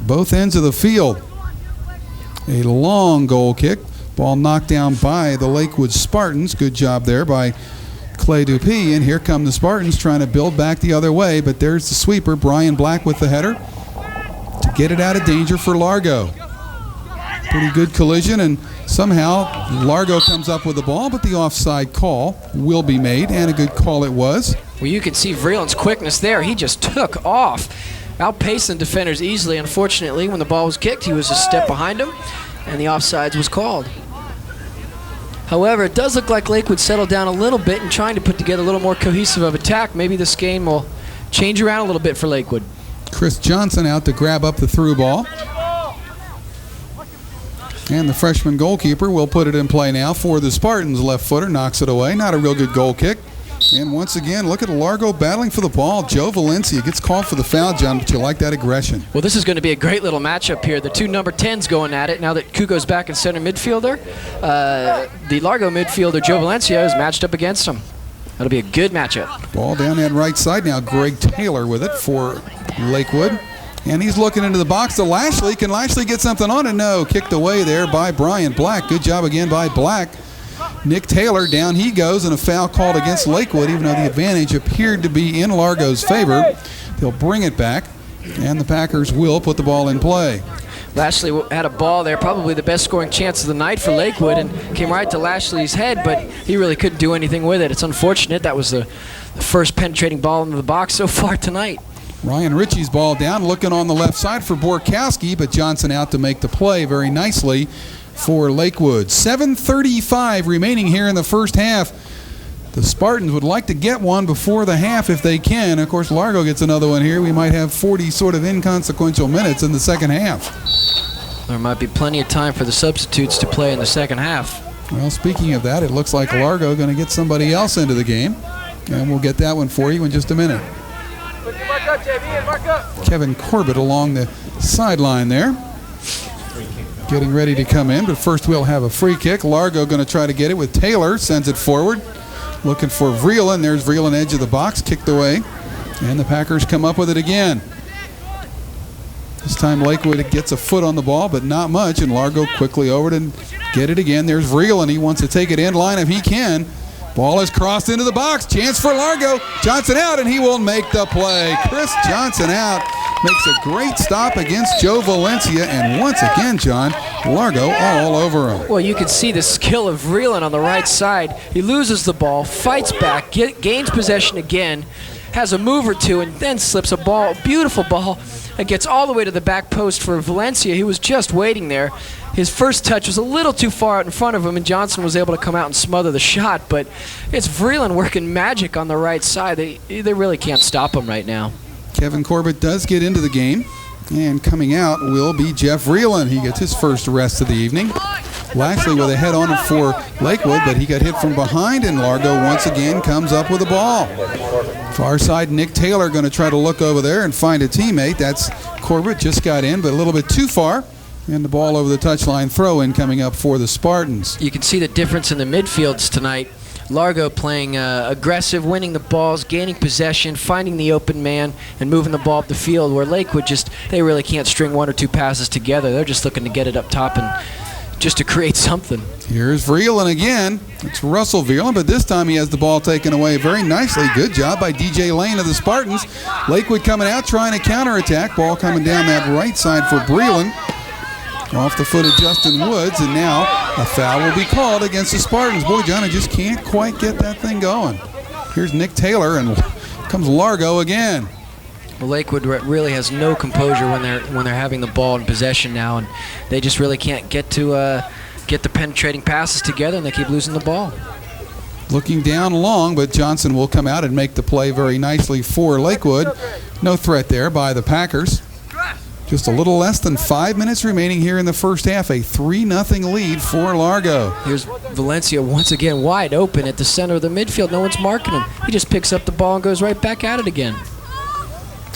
both ends of the field. A long goal kick. Ball knocked down by the Lakewood Spartans. Good job there by Clay Dupuy. And here come the Spartans trying to build back the other way, but there's the sweeper, Brian Black with the header to get it out of danger for Largo. Pretty good collision, and somehow Largo comes up with the ball, but the offside call will be made, and a good call it was. Well, you can see Vreeland's quickness there. He just took off, outpacing defenders easily. Unfortunately, when the ball was kicked, he was a step behind him, and the offsides was called. However, it does look like Lakewood settled down a little bit and trying to put together a little more cohesive of attack. Maybe this game will change around a little bit for Lakewood. Chris Johnson out to grab up the through ball. And the freshman goalkeeper will put it in play now for the Spartans. Left footer knocks it away. Not a real good goal kick. And once again, look at Largo battling for the ball. Joe Valencia gets called for the foul, John, but you like that aggression. Well, this is going to be a great little matchup here. The two number 10s going at it now that Kuko's back in center midfielder. The Largo midfielder, Joe Valencia, is matched up against him. That'll be a good matchup. Ball down that right side now. Greg Taylor with it for Lakewood. And he's looking into the box to Lashley. Can Lashley get something on it? No. Kicked away there by Brian Black. Good job again by Black. Nick Taylor, down he goes, and a foul called against Lakewood, even though the advantage appeared to be in Largo's favor. They'll bring it back, and the Packers will put the ball in play. Lashley had a ball there, probably the best scoring chance of the night for Lakewood, and came right to Lashley's head, but he really couldn't do anything with it. It's unfortunate. That was the first penetrating ball into the box so far tonight. Ryan Ritchie's ball down, looking on the left side for Borkowski, but Johnson out to make the play very nicely for Lakewood. 7:35 remaining here in the first half. The Spartans would like to get one before the half if they can. Of course, Largo gets another one here. We might have 40 sort of inconsequential minutes in the second half. There might be plenty of time for the substitutes to play in the second half. Well, speaking of that, it looks like Largo going to get somebody else into the game. And we'll get that one for you in just a minute. Kevin Corbett along the sideline there, getting ready to come in, but first we'll have a free kick. Largo going to try to get it with Taylor, sends it forward, looking for Vreeland. There's Vreeland, edge of the box, kicked away, and the Packers come up with it again. This time Lakewood gets a foot on the ball, but not much, and Largo quickly over to get it again. There's Vreeland. He wants to take it in line if he can. Ball is crossed into the box. Chance for Largo. Johnson out, and he will make the play. Chris Johnson out. Makes a great stop against Joe Valencia, and once again, John, Largo all over him. Well, you can see the skill of Vreeland on the right side. He loses the ball, fights back, gains possession again, has a move or two, and then slips a ball, beautiful ball, and gets all the way to the back post for Valencia. He was just waiting there. His first touch was a little too far out in front of him, and Johnson was able to come out and smother the shot, but it's Vreeland working magic on the right side. They really can't stop him right now. Kevin Corbett does get into the game, and coming out will be Jeff Vreeland. He gets his first arrest of the evening. Lashley with a head on it for Lakewood, but he got hit from behind, and Largo once again comes up with the ball. Far side, Nick Taylor going to try to look over there and find a teammate. That's Corbett, just got in, but a little bit too far. And the ball over the touchline throw-in coming up for the Spartans. You can see the difference in the midfields tonight. Largo playing aggressive, winning the balls, gaining possession, finding the open man, and moving the ball up the field, where Lakewood they really can't string one or two passes together. They're just looking to get it up top and just to create something. Here's Vreeland again. It's Russell Vreeland, but this time he has the ball taken away very nicely. Good job by DJ Lane of the Spartans. Lakewood coming out trying to counterattack. Ball coming down that right side for Vreeland. Off the foot of Justin Woods, and now a foul will be called against the Spartans. Boy, John, I just can't quite get that thing going. Here's Nick Taylor, and comes Largo again. Well, Lakewood really has no composure when they're having the ball in possession now, and they just really can't get the penetrating passes together, and they keep losing the ball. Looking down long, but Johnson will come out and make the play very nicely for Lakewood. No threat there by the Packers. Just a little less than 5 minutes remaining here in the first half. A 3-0 lead for Largo. Here's Valencia once again wide open at the center of the midfield. No one's marking him. He just picks up the ball and goes right back at it again.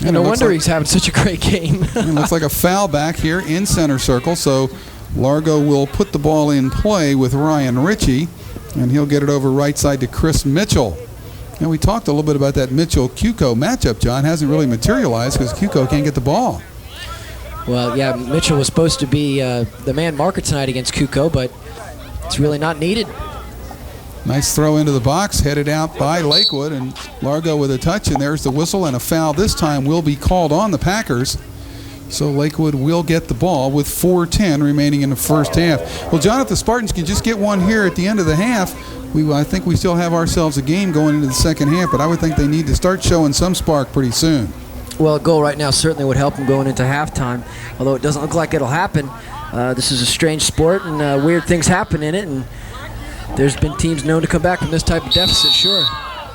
And no wonder he's having such a great game. It looks like a foul back here in center circle, so Largo will put the ball in play with Ryan Ritchie, and he'll get it over right side to Chris Mitchell. And we talked a little bit about that Mitchell-Cuco matchup, John. Hasn't really materialized because Cuco can't get the ball. Well, yeah, Mitchell was supposed to be the man marker tonight against Cuco, but it's really not needed. Nice throw into the box, headed out by Lakewood, and Largo with a touch, and there's the whistle, and a foul this time will be called on the Packers. So Lakewood will get the ball with 4:10 remaining in the first half. Well, John, if the Spartans can just get one here at the end of the half, I think we still have ourselves a game going into the second half, but I would think they need to start showing some spark pretty soon. Well, a goal right now certainly would help them going into halftime, although it doesn't look like it'll happen. This is a strange sport, and weird things happen in it, and there's been teams known to come back from this type of deficit, sure.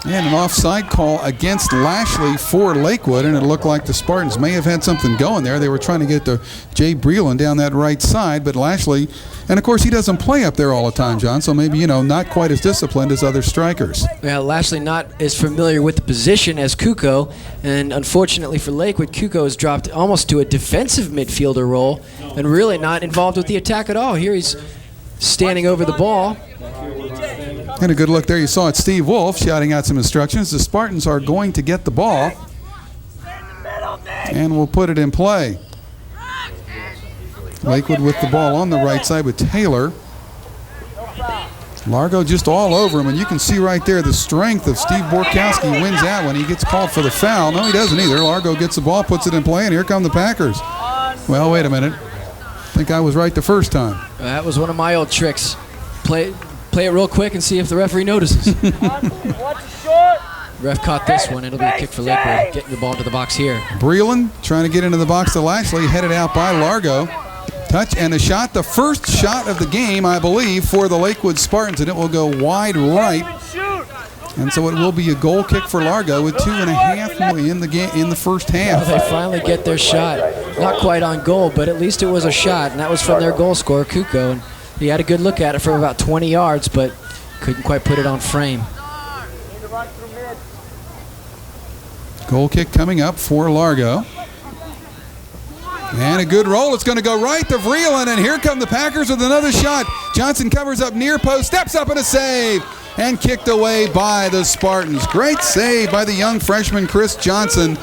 And an offside call against Lashley for Lakewood, and it looked like the Spartans may have had something going there. They were trying to get to Jay Breland down that right side, but Lashley, and of course he doesn't play up there all the time, John, so maybe, not quite as disciplined as other strikers. Yeah, Lashley not as familiar with the position as Cuco, and unfortunately for Lakewood, Cuco has dropped almost to a defensive midfielder role and really not involved with the attack at all. Here he's standing over the ball. And a good look there. You saw it, Steve Wolf shouting out some instructions. The Spartans are going to get the ball, and we'll put it in play. Lakewood with the ball on the right side with Taylor. Largo just all over him, and you can see right there the strength of Steve Borkowski wins that when he gets called for the foul. No, he doesn't either. Largo gets the ball, puts it in play, and here come the Packers. Well, wait a minute. I think I was right the first time. That was one of my old tricks. Play it real quick and see if the referee notices. Ref caught this one. It'll be a kick for Lakewood, getting the ball to the box here. Breland trying to get into the box to Lashley, headed out by Largo. Touch and a shot, the first shot of the game, I believe, for the Lakewood Spartans, and it will go wide right. And so it will be a goal kick for Largo with 2.5 in the first half. Well, they finally get their shot. Not quite on goal, but at least it was a shot, and that was from their goal scorer, Cuco. And he had a good look at it from about 20 yards, but couldn't quite put it on frame. Goal kick coming up for Largo. And a good roll. It's going to go right to Vreeland, and here come the Packers with another shot. Johnson covers up near post, steps up and a save, and kicked away by the Spartans. Great save by the young freshman Chris Johnson.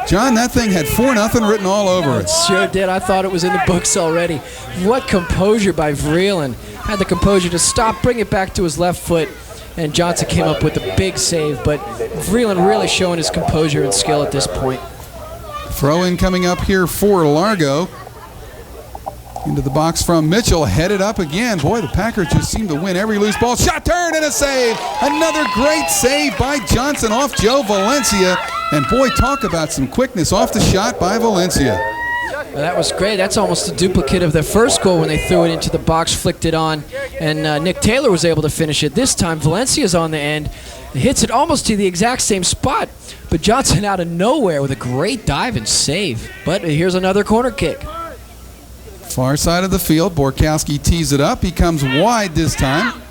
John, that thing had 4-0 written all over it. It sure did. I thought it was in the books already. What composure by Vreeland. Had the composure to stop, bring it back to his left foot, and Johnson came up with a big save. But Vreeland really showing his composure and skill at this point. Throw in coming up here for Largo. Into the box from Mitchell, headed up again. Boy, the Packers just seem to win every loose ball. Shot, turn, and a save. Another great save by Johnson off Joe Valencia. And boy, talk about some quickness off the shot by Valencia. Well, that was great. That's almost a duplicate of their first goal when they threw it into the box, flicked it on, and Nick Taylor was able to finish it. This time, Valencia's on the end, hits it almost to the exact same spot, but Johnson out of nowhere with a great dive and save. But here's another corner kick. Far side of the field, Borkowski tees it up. He comes wide this time.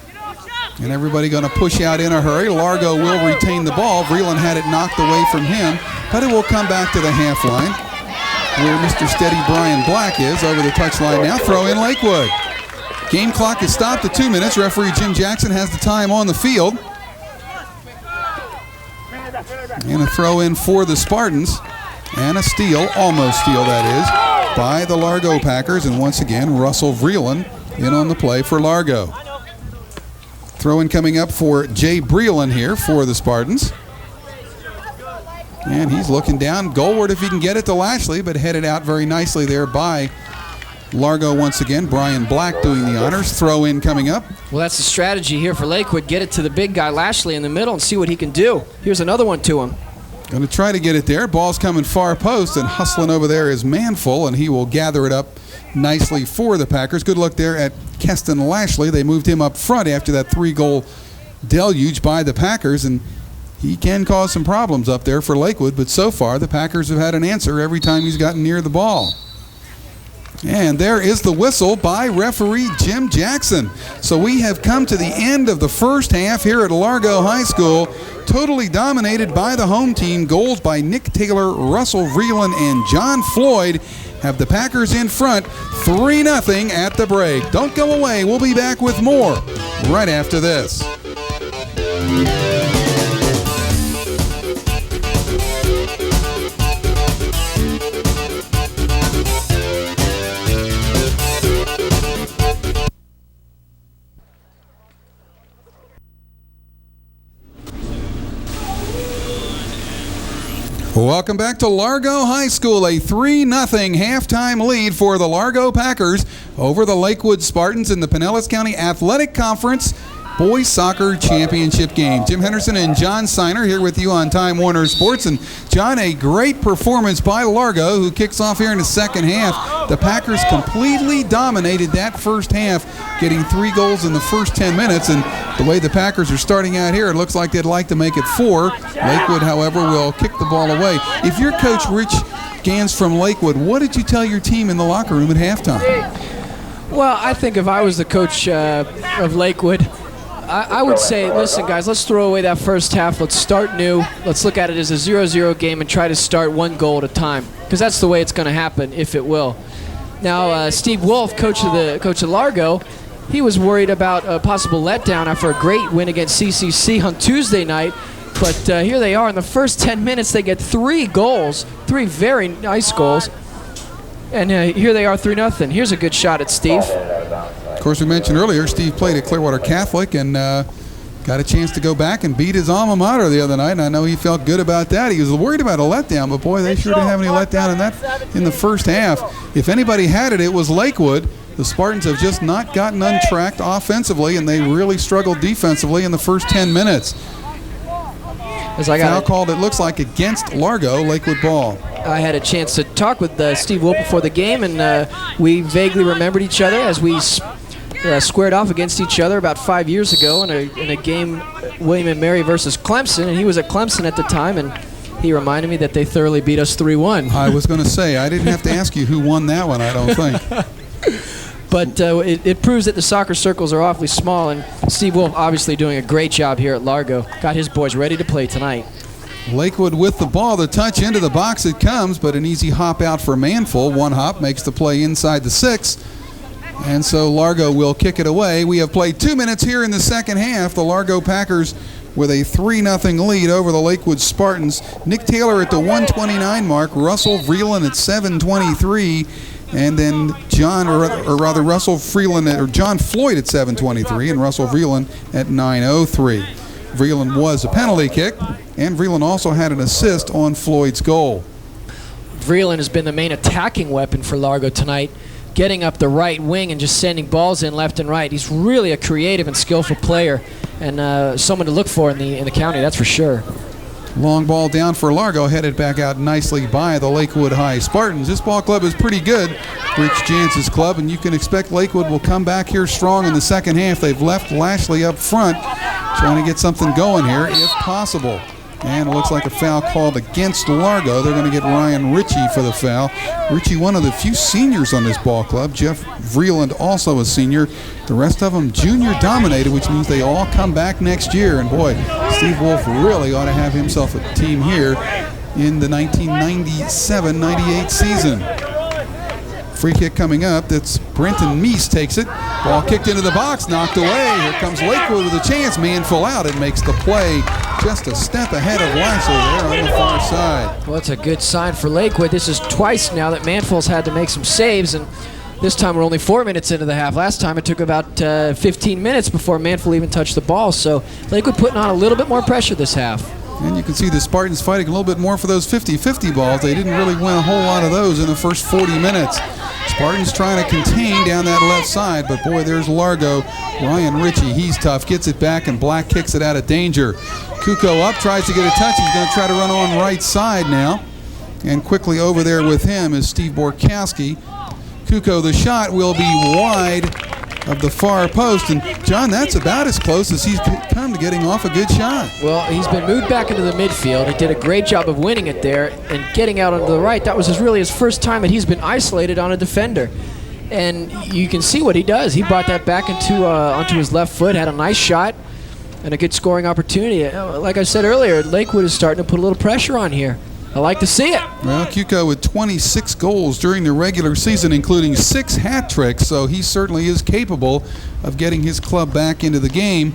And everybody going to push out in a hurry. Largo will retain the ball. Vreeland had it knocked away from him, but it will come back to the half line where Mr. Steady Brian Black is over the touchline now. Throw in Lakewood. Game clock is stopped at 2 minutes. Referee Jim Jackson has the time on the field. And a throw in for the Spartans. And a steal, almost steal that is, by the Largo Packers. And once again, Russell Vreeland in on the play for Largo. Throw-in coming up for Jay Breland here for the Spartans. And he's looking down goalward if he can get it to Lashley, but headed out very nicely there by Largo once again. Brian Black doing the honors. Throw-in coming up. Well, that's the strategy here for Lakewood. Get it to the big guy, Lashley, in the middle and see what he can do. Here's another one to him. Going to try to get it there. Ball's coming far post, and hustling over there is Manful, and he will gather it up nicely for the Packers. Good luck there at Keston Lashley. They moved him up front after that 3-goal deluge by the Packers, and he can cause some problems up there for Lakewood, but so far the Packers have had an answer every time he's gotten near the ball. And there is the whistle by referee Jim Jackson. So we have come to the end of the first half here at Largo High School. Totally dominated by the home team. Goals by Nick Taylor, Russell Vreeland, and John Floyd have the Packers in front 3-0 at the break. Don't go away. We'll be back with more right after this. Welcome back to Largo High School. A 3-0 halftime lead for the Largo Packers over the Lakewood Spartans in the Pinellas County Athletic Conference Boys Soccer Championship game. Jim Henderson and John Seiner here with you on Time Warner Sports. And John, a great performance by Largo, who kicks off here in the second half. The Packers completely dominated that first half, getting 3 goals in the first 10 minutes. And the way the Packers are starting out here, it looks like they'd like to make it 4. Lakewood, however, will kick the ball away. If you're Coach Rich Gans from Lakewood, what did you tell your team in the locker room at halftime? Well, I think if I was the coach of Lakewood, I would say, listen, guys, let's throw away that first half. Let's start new. Let's look at it as a 0-0 game and try to start 1 goal at a time, because that's the way it's going to happen, if it will. Now, Steve Wolf, coach of Largo, he was worried about a possible letdown after a great win against CCC on Tuesday night. But here they are. In the first 10 minutes, they get 3 goals, 3 very nice goals. And here they are, 3-0. Here's a good shot at Steve. Of course, we mentioned earlier, Steve played at Clearwater Catholic and got a chance to go back and beat his alma mater the other night, and I know he felt good about that. He was worried about a letdown, but boy, they sure didn't have any letdown in the first half. If anybody had it, it was Lakewood. The Spartans have just not gotten untracked offensively, and they really struggled defensively in the first 10 minutes. Foul called, it looks like, against Largo. Lakewood ball. I had a chance to talk with Steve Wolf before the game, and we vaguely remembered each other as we squared off against each other about 5 years ago in a game, William & Mary versus Clemson, and he was at Clemson at the time, and he reminded me that they thoroughly beat us 3-1. I was going to say, I didn't have to ask you who won that one, I don't think. But it proves that the soccer circles are awfully small, and Steve Wolf obviously doing a great job here at Largo. Got his boys ready to play tonight. Lakewood with the ball. The touch into the box it comes, but an easy hop out for Manful. 1 hop makes the play inside the 6. And so Largo will kick it away. We have played 2 minutes here in the second half. The Largo Packers with a 3-0 lead over the Lakewood Spartans. Nick Taylor at the 1:29 mark. Russell Vreeland at 7:23. And then John Floyd at 7:23 and Russell Vreeland at 9:03. Vreeland was a penalty kick, and Vreeland also had an assist on Floyd's goal. Vreeland has been the main attacking weapon for Largo tonight, getting up the right wing and just sending balls in left and right. He's really a creative and skillful player, and someone to look for in the county, that's for sure. Long ball down for Largo, headed back out nicely by the Lakewood High Spartans. This ball club is pretty good, Rich Jantz's club, and you can expect Lakewood will come back here strong in the second half. They've left Lashley up front, trying to get something going here if possible. And it looks like a foul called against Largo. They're going to get Ryan Ritchie for the foul. Ritchie, one of the few seniors on this ball club. Jeff Vreeland, also a senior. The rest of them junior dominated, which means they all come back next year. And boy, Steve Wolf really ought to have himself a team here in the 1997-98 season. Free kick coming up. That's Brenton Meese takes it. Ball kicked into the box, knocked away. Here comes Lakewood with a chance. Manful out. It makes the play just a step ahead of Lashley there on the far side. Well, it's a good sign for Lakewood. This is twice now that Manful's had to make some saves, and This time we're only 4 minutes into the half. Last time it took about 15 minutes before Manful even touched the ball. So Lakewood putting on a little bit more pressure this half. And you can see the Spartans fighting a little bit more for those 50-50 balls. They didn't really win a whole lot of those in the first 40 minutes. Spartans trying to contain down that left side, but boy, there's Largo. Ryan Ritchie, he's tough, gets it back, and Black kicks it out of danger. Kuko up, tries to get a touch. He's going to try to run on right side now. And quickly over there with him is Steve Borkowski. Kuko, the shot will be wide of the far post. And, John, that's about as close as he's come to getting off a good shot. Well, he's been moved back into the midfield. He did a great job of winning it there and getting out onto the right. That was really his first time that he's been isolated on a defender. And you can see what he does. He brought that back onto his left foot, had a nice shot, and a good scoring opportunity. Like I said earlier, Lakewood is starting to put a little pressure on here. I like to see it. Well, Kuko with 26 goals during the regular season, including 6 hat tricks, so he certainly is capable of getting his club back into the game.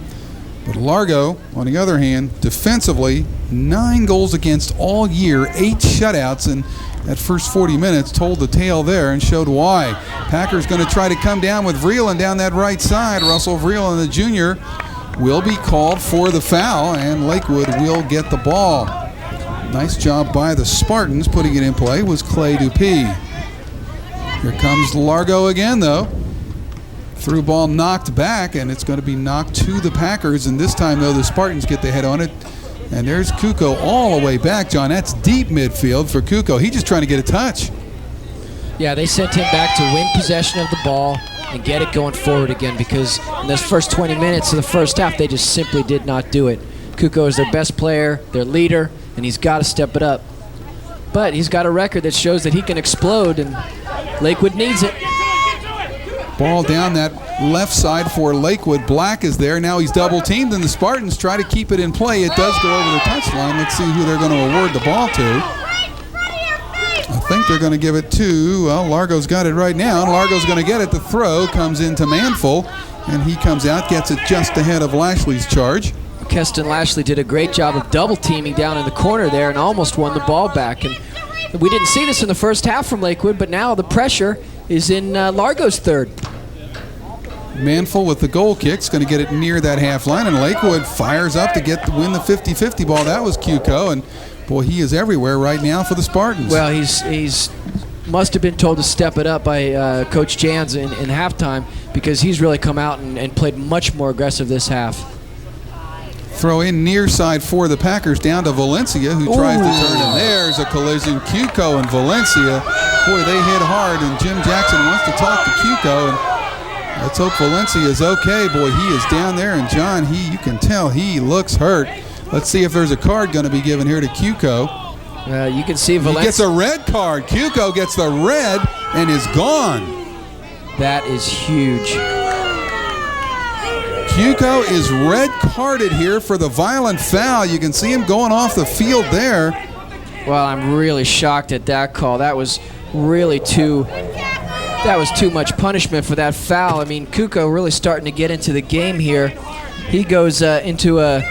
But Largo, on the other hand, defensively, 9 goals against all year, 8 shutouts, and that first 40 minutes told the tale there and showed why. Packers going to try to come down with Vreeland down that right side. Russell Vreeland, the junior, will be called for the foul, and Lakewood will get the ball. Nice job by the Spartans. Putting it in play was Clay Dupuis. Here comes Largo again, though. Through ball knocked back, and it's going to be knocked to the Packers. And this time, though, the Spartans get the head on it. And there's Kuko all the way back, John. That's deep midfield for Kuko. He's just trying to get a touch. Yeah, they sent him back to win possession of the ball and get it going forward again, because in those first 20 minutes of the first half, they just simply did not do it. Kuko is their best player, their leader, and he's got to step it up. But he's got a record that shows that he can explode, and Lakewood needs it. Ball down that left side for Lakewood. Black is there. Now he's double teamed, and the Spartans try to keep it in play. It does go over the touchline. Let's see who they're going to award the ball to. I think they're going to give it to, well, Largo's got it right now, and Largo's going to get it. The throw comes into Manful, and he comes out, gets it just ahead of Lashley's charge. Keston Lashley did a great job of double teaming down in the corner there and almost won the ball back. And we didn't see this in the first half from Lakewood, but now the pressure is in Largo's third. Manful with the goal kick's going to get it near that half line, and Lakewood fires up to win the 50-50 ball. That was Kuko, and boy, he is everywhere right now for the Spartans. Well, he's must have been told to step it up by Coach Jans in halftime, because he's really come out and played much more aggressive this half. Throw in near side for the Packers down to Valencia, who tries to turn, and there's a collision. Kuko and Valencia, boy, they hit hard, and Jim Jackson wants to talk to Kuko, and let's hope Valencia is okay. Boy, he is down there, and John, you can tell he looks hurt. Let's see if there's a card going to be given here to Kuko. You can see Valencia. He gets a red card. Kuko gets the red and is gone. That is huge. Kuko is red carded here for the violent foul. You can see him going off the field there. Well, I'm really shocked at that call. That was really too much punishment for that foul. I mean, Kuko really starting to get into the game here. He goes into a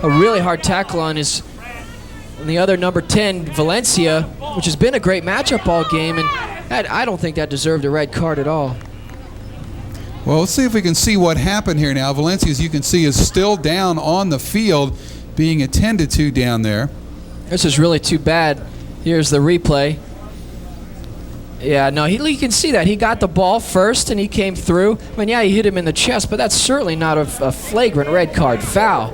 really hard tackle on the other number 10, Valencia, which has been a great matchup all game, and I don't think that deserved a red card at all. Well, let's see if we can see what happened here now. Valencia, as you can see, is still down on the field, being attended to down there. This is really too bad. Here's the replay. Yeah, no, you can see that. He got the ball first, and he came through. I mean, yeah, he hit him in the chest, but that's certainly not a flagrant red card foul.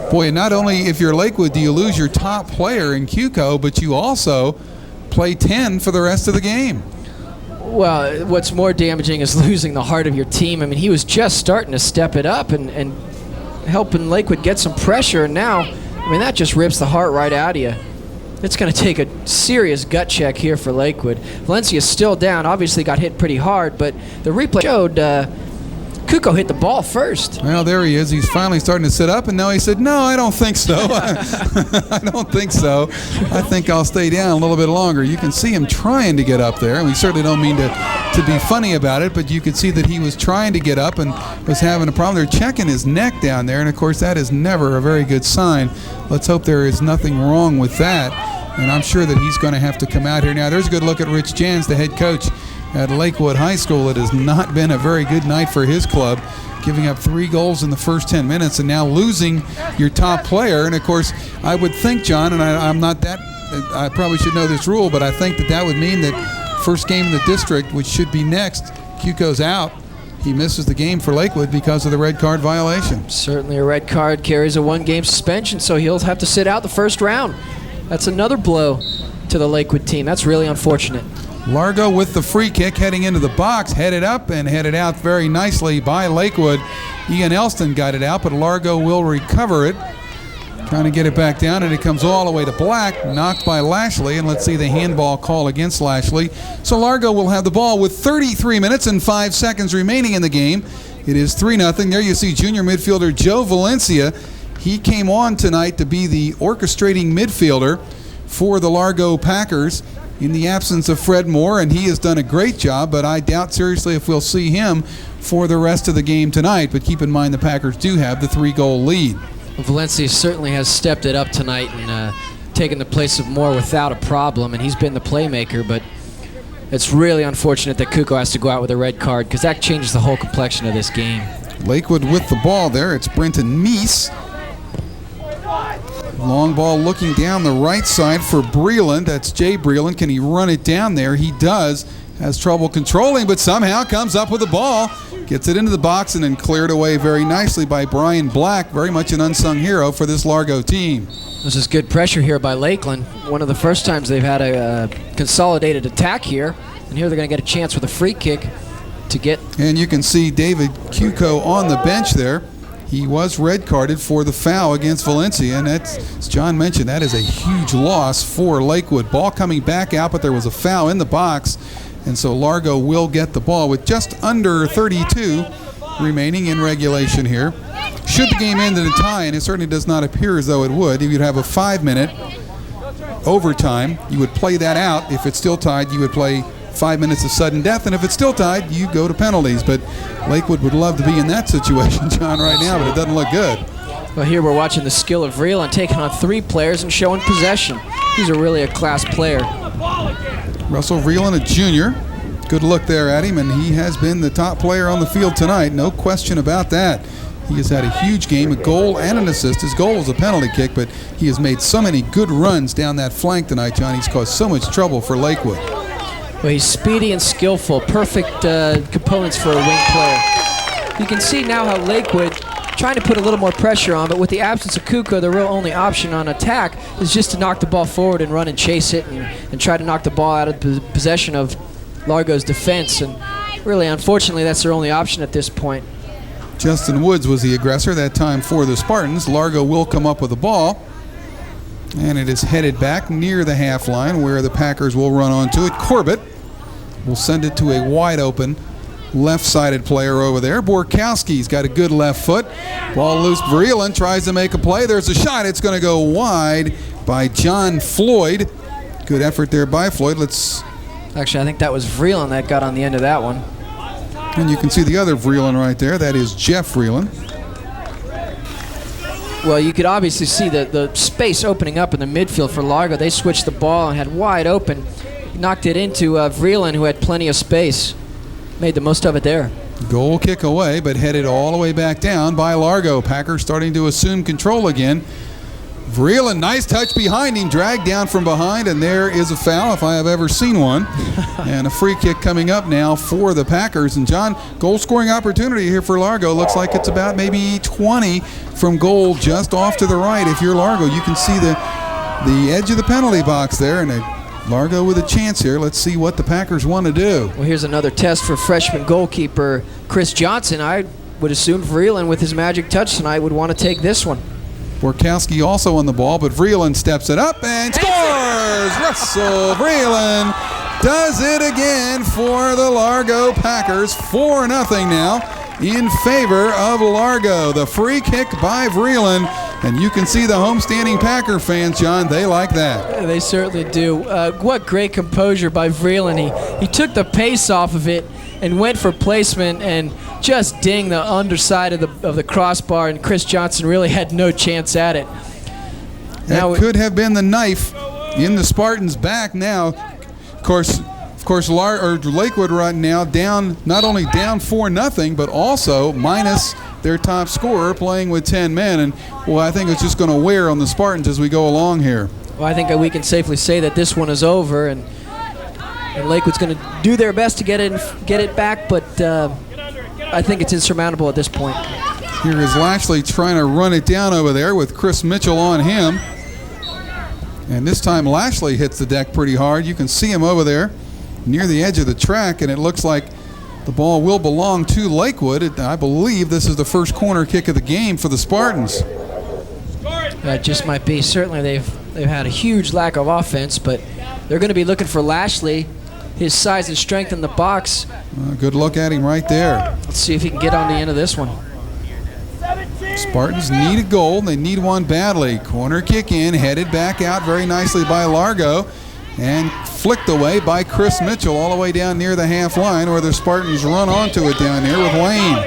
Boy, and not only if you're Lakewood do you lose your top player in Kuko, but you also play 10 for the rest of the game. Well, what's more damaging is losing the heart of your team. I mean, he was just starting to step it up and helping Lakewood get some pressure, and now, I mean, that just rips the heart right out of you. It's going to take a serious gut check here for Lakewood. Valencia's still down, obviously got hit pretty hard, but the replay showed Kuko hit the ball first. Well, there he is. He's finally starting to sit up, and now he said, no, I don't think so. I don't think so. I think I'll stay down a little bit longer. You can see him trying to get up there, and we certainly don't mean to be funny about it, but you could see that he was trying to get up and was having a problem. They're checking his neck down there, and of course that is never a very good sign. Let's hope there is nothing wrong with that, and I'm sure that he's going to have to come out here now. There's a good look at Rich Jans, the head coach at Lakewood High School. It has not been a very good night for his club, giving up 3 goals in the first 10 minutes and now losing your top player. And of course, I would think, John, and I'm not that, I probably should know this rule, but I think that would mean that first game in the district, which should be next, Cuco's out. He misses the game for Lakewood because of the red card violation. Certainly a red card carries a 1-game suspension, so he'll have to sit out the first round. That's another blow to the Lakewood team. That's really unfortunate. Largo with the free kick heading into the box, headed up and headed out very nicely by Lakewood. Ian Elston got it out, but Largo will recover it. Trying to get it back down, and it comes all the way to Black, knocked by Lashley, and let's see the handball call against Lashley. So Largo will have the ball with 33 minutes and 5 seconds remaining in the game. It is 3-0. There you see junior midfielder Joe Valencia. He came on tonight to be the orchestrating midfielder for the Largo Packers in the absence of Fred Moore, and he has done a great job, but I doubt seriously if we'll see him for the rest of the game tonight. But keep in mind the Packers do have the 3-goal lead. Valencia certainly has stepped it up tonight and taken the place of Moore without a problem, and he's been the playmaker, but it's really unfortunate that Cuco has to go out with a red card because that changes the whole complexion of this game. Lakewood with the ball there. It's Brenton Meese. Long ball looking down the right side for Breland. That's Jay Breland. Can he run it down there? He does. Has trouble controlling, but somehow comes up with the ball. Gets it into the box and then cleared away very nicely by Brian Black. Very much an unsung hero for this Largo team. This is good pressure here by Lakeland. One of the first times they've had a consolidated attack here. And here they're going to get a chance with a free kick to get. And you can see David Cuco on the bench there. He was red carded for the foul against Valencia, and that's, as John mentioned, that is a huge loss for Lakewood. Ball coming back out, but there was a foul in the box, and so Largo will get the ball with just under 32 remaining in regulation here. Should the game end in a tie, and it certainly does not appear as though it would, if you'd have a 5-minute overtime, you would play that out. If it's still tied, you would play 5 minutes of sudden death, and if it's still tied, you go to penalties. But Lakewood would love to be in that situation, John, right now, but it doesn't look good. Well, here we're watching the skill of Vreeland taking on 3 players and showing possession. He's really a class player. Russell Vreeland, a junior. Good look there at him, and he has been the top player on the field tonight, no question about that. He has had a huge game, a goal and an assist. His goal was a penalty kick, but he has made so many good runs down that flank tonight, John. He's caused so much trouble for Lakewood. Well, he's speedy and skillful, perfect components for a wing player. You can see now how Lakewood trying to put a little more pressure on, but with the absence of Cuco, the real only option on attack is just to knock the ball forward and run and chase it and try to knock the ball out of the possession of Largo's defense. And really, unfortunately, that's their only option at this point. Justin Woods was the aggressor that time for the Spartans. Largo will come up with the ball. And it is headed back near the half line where the Packers will run onto it. Corbett will send it to a wide open left-sided player over there. Borkowski's got a good left foot. Ball loose. Vreeland tries to make a play. There's a shot. It's going to go wide by John Floyd. Good effort there by Floyd. Actually, I think that was Vreeland that got on the end of that one. And you can see the other Vreeland right there. That is Jeff Vreeland. Well, you could obviously see the space opening up in the midfield for Largo. They switched the ball and had wide open. Knocked it into Vreeland, who had plenty of space. Made the most of it there. Goal kick away, but headed all the way back down by Largo. Packers starting to assume control again. Vreeland, nice touch behind him, dragged down from behind, and there is a foul if I have ever seen one. And a free kick coming up now for the Packers. And John, goal scoring opportunity here for Largo. Looks like it's about maybe 20 from goal just off to the right. If you're Largo, you can see the edge of the penalty box there, and Largo with a chance here. Let's see what the Packers want to do. Well, here's another test for freshman goalkeeper Chris Johnson. I would assume Vreeland, with his magic touch tonight, would want to take this one. Borkowski also on the ball, but Vreeland steps it up and scores! Russell Vreeland does it again for the Largo Packers. 4-0 now in favor of Largo. The free kick by Vreeland, and you can see the homestanding Packer fans, John, they like that. Yeah, they certainly do. What great composure by Vreeland. He took the pace off of it and went for placement and just dinged the underside of the crossbar, and Chris Johnson really had no chance at it. That could have been the knife in the Spartans' back now. Of course, Of course, Lakewood right now down, not only down 4-0, but also minus their top scorer playing with 10 men. And, well, I think it's just going to wear on the Spartans as we go along here. Well, I think that we can safely say that this one is over, and Lakewood's going to do their best to get it back, but I think it's insurmountable at this point. Here is Lashley trying to run it down over there with Chris Mitchell on him. And this time Lashley hits the deck pretty hard. You can see him over there near the edge of the track, and it looks like the ball will belong to Lakewood. I believe this is the first corner kick of the game for the Spartans. That just might be. Certainly they've had a huge lack of offense, but they're going to be looking for Lashley, his size and strength in the box. Good look at him right there. Let's see if he can get on the end of this one. Spartans need a goal. They need one badly. Corner kick in, headed back out very nicely by Largo, and flicked away by Chris Mitchell all the way down near the half line, where the Spartans run onto it down here with Lane.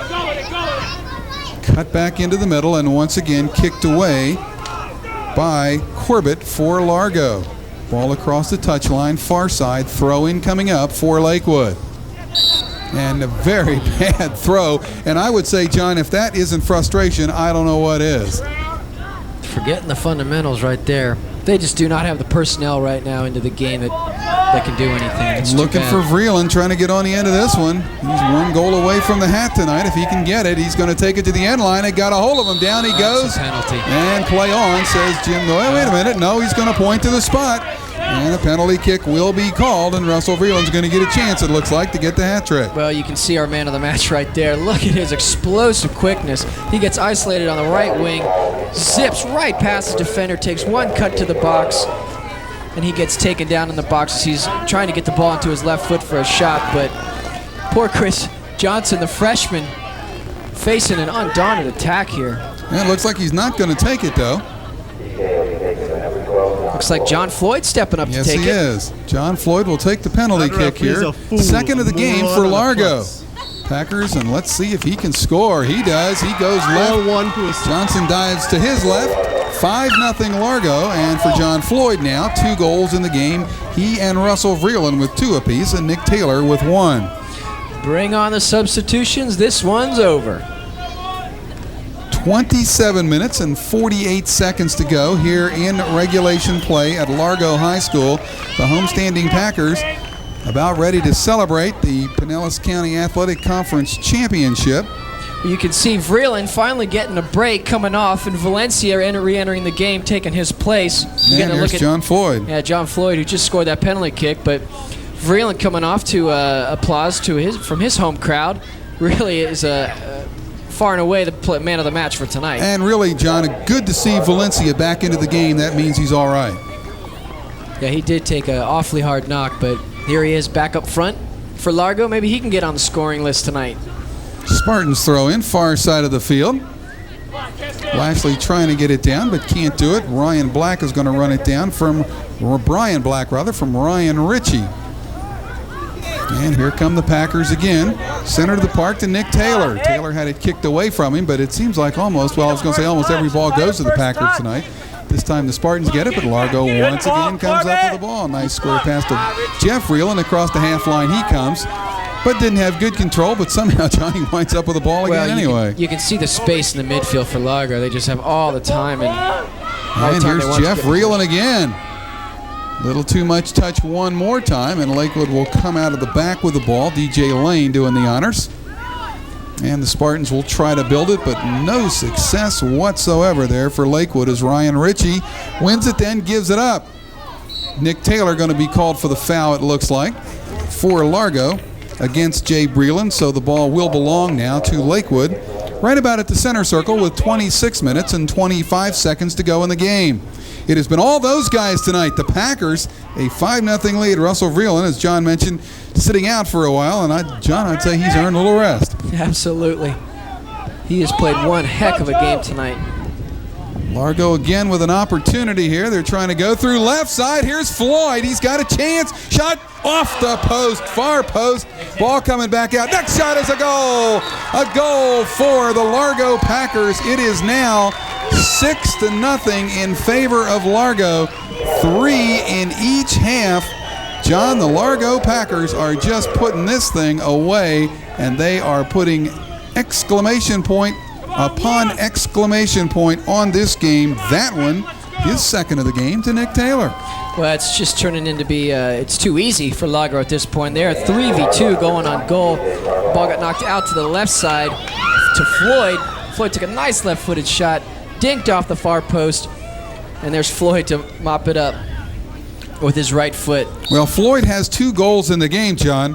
Cut back into the middle and once again kicked away by Corbett for Largo. Ball across the touchline, far side, throw in coming up for Lakewood. And a very bad throw. And I would say, John, if that isn't frustration, I don't know what is. Forgetting the fundamentals right there. They just do not have the personnel right now into the game that can do anything. It's looking for Vreeland, trying to get on the end of this one. He's one goal away from the hat tonight. If he can get it, he's going to take it to the end line. It got a hold of him. Down he goes. Penalty. And play on, says Jim. Wait a minute. No, he's going to point to the spot. And a penalty kick will be called, and Russell Vreeland's going to get a chance, it looks like, to get the hat trick. Well, you can see our man of the match right there. Look at his explosive quickness. He gets isolated on the right wing, zips right past the defender, takes one cut to the box, and he gets taken down in the box as he's trying to get the ball into his left foot for a shot. But poor Chris Johnson, the freshman, facing an undaunted attack here. And it looks like he's not going to take it, though. Looks like John Floyd stepping up to take it. Yes, he is. John Floyd will take the penalty kick here. Second of the game for Largo. Packers, and let's see if he can score. He does. He goes left. Johnson dives to his left. 5-0 Largo, and for John Floyd now, 2 goals in the game. He and Russell Vreeland with 2 apiece, and Nick Taylor with 1. Bring on the substitutions. This one's over. 27 minutes and 48 seconds to go here in regulation play at Largo High School. The homestanding Packers about ready to celebrate the Pinellas County Athletic Conference Championship. You can see Vreeland finally getting a break coming off, and Valencia re-entering the game, taking his place. And here's John Floyd. Yeah, John Floyd, who just scored that penalty kick, but Vreeland coming off to applause from his home crowd. Really is far and away the man of the match for tonight. And really, John, good to see Valencia back into the game. That means he's all right. Yeah, he did take an awfully hard knock, but here he is back up front for Largo. Maybe he can get on the scoring list tonight. Spartans throw in, far side of the field. Lashley trying to get it down, but can't do it. Ryan Black is going to run it down from Brian Black, from Ryan Ritchie. And here come the Packers again. Center of the park to Nick Taylor. Taylor had it kicked away from him, but it seems like almost every ball goes to the Packers tonight. This time the Spartans get it, but Largo once again comes up with the ball. Nice square pass to Jeff Vreeland across the half line. He comes, but didn't have good control, but somehow Johnny winds up with the ball again anyway. You can see the space in the midfield for Largo. They just have all the time. And here's Jeff Vreeland again. Little too much touch one more time, and Lakewood will come out of the back with the ball. DJ Lane doing the honors. And the Spartans will try to build it, but no success whatsoever there for Lakewood as Ryan Ritchie wins it, then gives it up. Nick Taylor going to be called for the foul, it looks like, for Largo against Jay Vreeland. So the ball will belong now to Lakewood right about at the center circle with 26 minutes and 25 seconds to go in the game. It has been all those guys tonight. The Packers, a 5-0 lead. Russell Vreeland, as John mentioned, sitting out for a while. And John, I'd say he's earned a little rest. Absolutely. He has played one heck of a game tonight. Largo again with an opportunity here. They're trying to go through left side. Here's Floyd. He's got a chance. Shot off the post, far post. Ball coming back out. Next shot is a goal. A goal for the Largo Packers. It is now 6-0 in favor of Largo. 3 in each half. John, the Largo Packers are just putting this thing away, and they are putting exclamation point upon exclamation point on this game. That one, his second of the game, to Nick Taylor. Well, it's just turning into be, it's too easy for Largo at this point. They're 3v2 going on goal. Ball got knocked out to the left side to Floyd. Floyd took a nice left-footed shot, dinked off the far post, and there's Floyd to mop it up with his right foot. Well, Floyd has 2 goals in the game, John.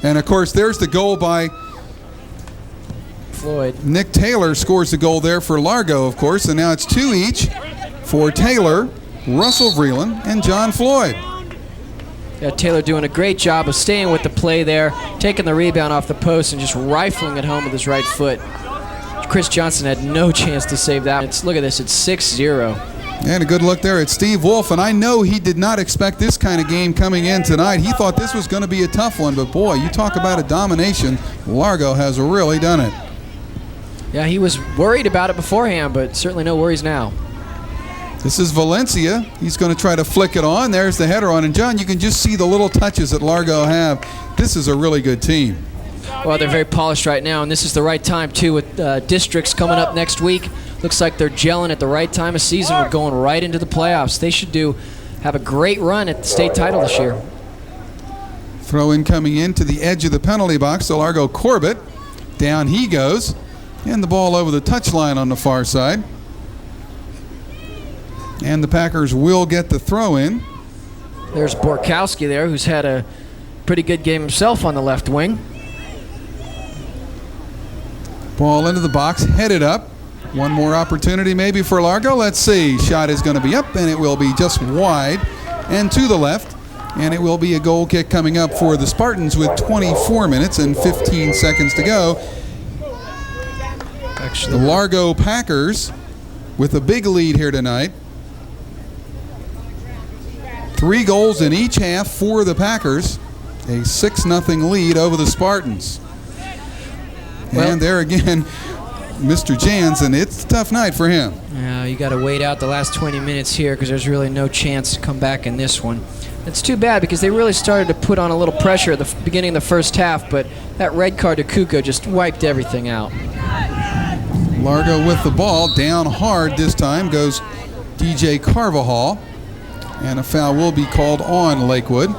And, of course, there's the goal by Floyd. Nick Taylor scores the goal there for Largo, of course. And now it's 2 each for Taylor, Russell Vreeland, and John Floyd. Yeah, Taylor doing a great job of staying with the play there, taking the rebound off the post and just rifling it home with his right foot. Chris Johnson had no chance to save that. Look at this, it's 6-0. And a good look there at Steve Wolf, and I know he did not expect this kind of game coming in tonight. He thought this was going to be a tough one, but boy, you talk about a domination. Largo has really done it. Yeah, he was worried about it beforehand, but certainly no worries now. This is Valencia. He's going to try to flick it on. There's the header on, and John, you can just see the little touches that Largo have. This is a really good team. Well, they're very polished right now, and this is the right time, too, with districts coming up next week. Looks like they're gelling at the right time of season. We're going right into the playoffs. They should have a great run at the state title this year. Throw in coming into the edge of the penalty box to Largo Corbett. Down he goes, and the ball over the touchline on the far side. And the Packers will get the throw in. There's Borkowski there, who's had a pretty good game himself on the left wing. Ball into the box, headed up. One more opportunity maybe for Largo. Let's see. Shot is going to be up, and it will be just wide and to the left. And it will be a goal kick coming up for the Spartans with 24 minutes and 15 seconds to go. The Largo Packers with a big lead here tonight. 3 goals in each half for the Packers. A 6-0 lead over the Spartans. Well, and there again, Mr. Jansen, it's a tough night for him. Yeah, you got to wait out the last 20 minutes here because there's really no chance to come back in this one. It's too bad because they really started to put on a little pressure at the beginning of the first half, but that red card to Kuko just wiped everything out. Largo with the ball, down hard this time goes DJ Carvajal, and a foul will be called on Lakewood.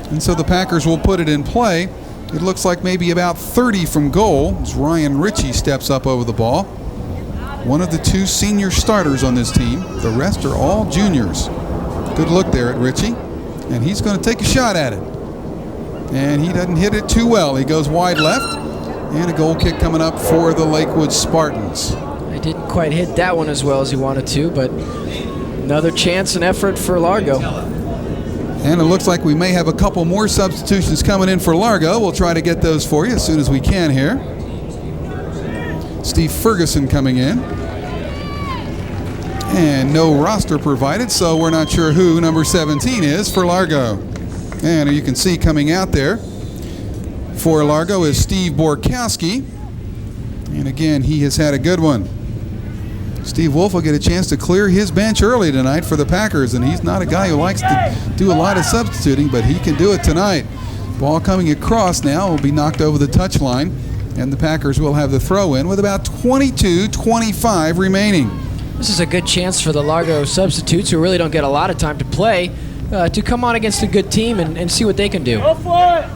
And so the Packers will put it in play. It looks like maybe about 30 from goal as Ryan Ritchie steps up over the ball. One of the 2 senior starters on this team. The rest are all juniors. Good look there at Ritchie. And he's going to take a shot at it. And he doesn't hit it too well. He goes wide left. And a goal kick coming up for the Lakewood Spartans. He didn't quite hit that one as well as he wanted to, but another chance and effort for Largo. And it looks like we may have a couple more substitutions coming in for Largo. We'll try to get those for you as soon as we can here. Steve Ferguson coming in. And no roster provided, so we're not sure who number 17 is for Largo. And you can see coming out there for Largo is Steve Borkowski. And again, he has had a good one. Steve Wolf will get a chance to clear his bench early tonight for the Packers, and he's not a guy who likes to do a lot of substituting, but he can do it tonight. Ball coming across now will be knocked over the touchline, and the Packers will have the throw in with about 22-25 remaining. This is a good chance for the Largo substitutes, who really don't get a lot of time to play, to come on against a good team and see what they can do. Go for it!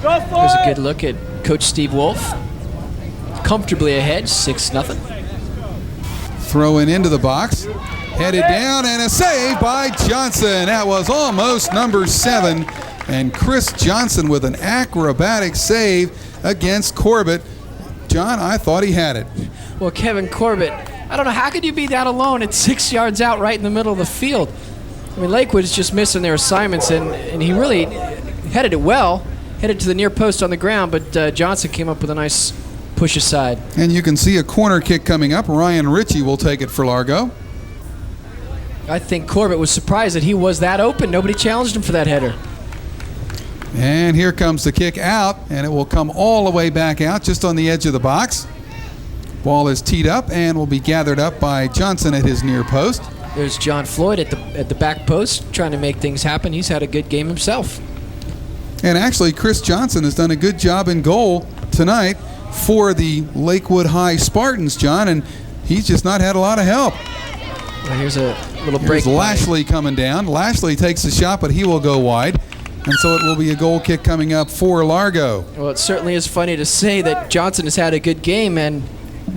Go for There's a it! good look at Coach Steve Wolf. Comfortably ahead, 6-0. Throwing into the box, headed down, and a save by Johnson. That was almost number 7, and Chris Johnson with an acrobatic save against Corbett. John, I thought he had it. Well, Kevin Corbett, I don't know, how could you be that alone at 6 yards out right in the middle of the field? I mean, Lakewood's just missing their assignments, and he really headed it well, headed to the near post on the ground, but Johnson came up with a nice push aside. And you can see a corner kick coming up. Ryan Ritchie will take it for Largo. I think Corbett was surprised that he was that open. Nobody challenged him for that header. And here comes the kick out, and it will come all the way back out just on the edge of the box. Ball is teed up and will be gathered up by Johnson at his near post. There's John Floyd at the back post trying to make things happen. He's had a good game himself. And actually, Chris Johnson has done a good job in goal tonight for the Lakewood High Spartans, John, and he's just not had a lot of help. Well, here's a little break. Here's Lashley coming down. Lashley takes the shot, but he will go wide. And so it will be a goal kick coming up for Largo. Well, it certainly is funny to say that Johnson has had a good game and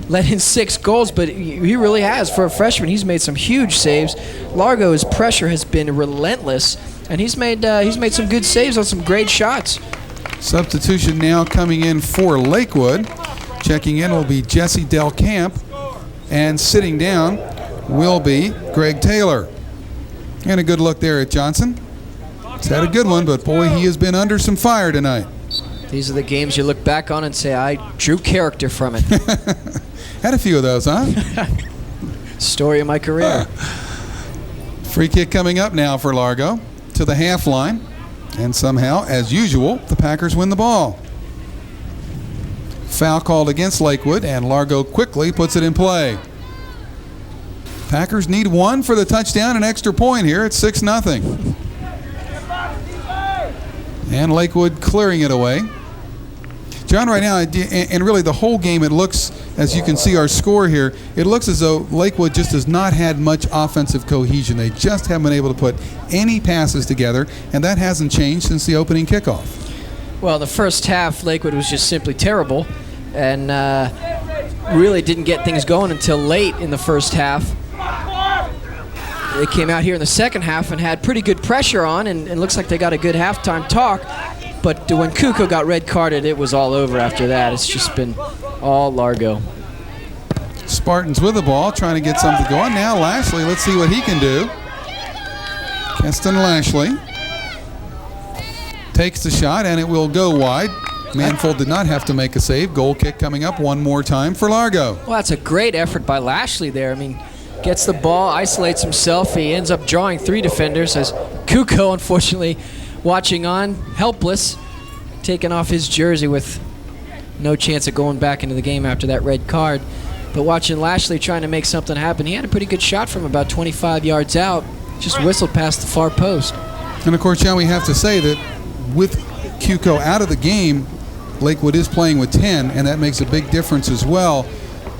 let in 6 goals, but he really has. For a freshman, he's made some huge saves. Largo's pressure has been relentless, and he's made some good saves on some great shots. Substitution now coming in for Lakewood. Checking in will be Jesse Del Camp, and sitting down will be Greg Taylor. And a good look there at Johnson. He's had a good one, but boy, he has been under some fire tonight. These are the games you look back on and say, I drew character from it. Had a few of those, huh? Story of my career. Free kick coming up now for Largo to the half line. And somehow, as usual, the Packers win the ball. Foul called against Lakewood, and Largo quickly puts it in play. Packers need 1 for the touchdown, an extra point here. It's 6-0. And Lakewood clearing it away. John, right now, and really the whole game, it looks, as you can see our score here, it looks as though Lakewood just has not had much offensive cohesion. They just haven't been able to put any passes together, and that hasn't changed since the opening kickoff. Well, the first half, Lakewood was just simply terrible, and really didn't get things going until late in the first half. They came out here in the second half and had pretty good pressure on, and looks like they got a good halftime talk. But when Kuko got red carded, it was all over after that. It's just been all Largo. Spartans with the ball, trying to get something going. Now Lashley, let's see what he can do. Keston Lashley takes the shot, and it will go wide. Manfold did not have to make a save. Goal kick coming up one more time for Largo. Well, that's a great effort by Lashley there. I mean, gets the ball, isolates himself. He ends up drawing 3 defenders as Kuko, unfortunately, watching on, helpless, taking off his jersey with no chance of going back into the game after that red card. But watching Lashley trying to make something happen, he had a pretty good shot from about 25 yards out, just whistled past the far post. And of course, John, we have to say that with Kuko out of the game, Lakewood is playing with 10, and that makes a big difference as well.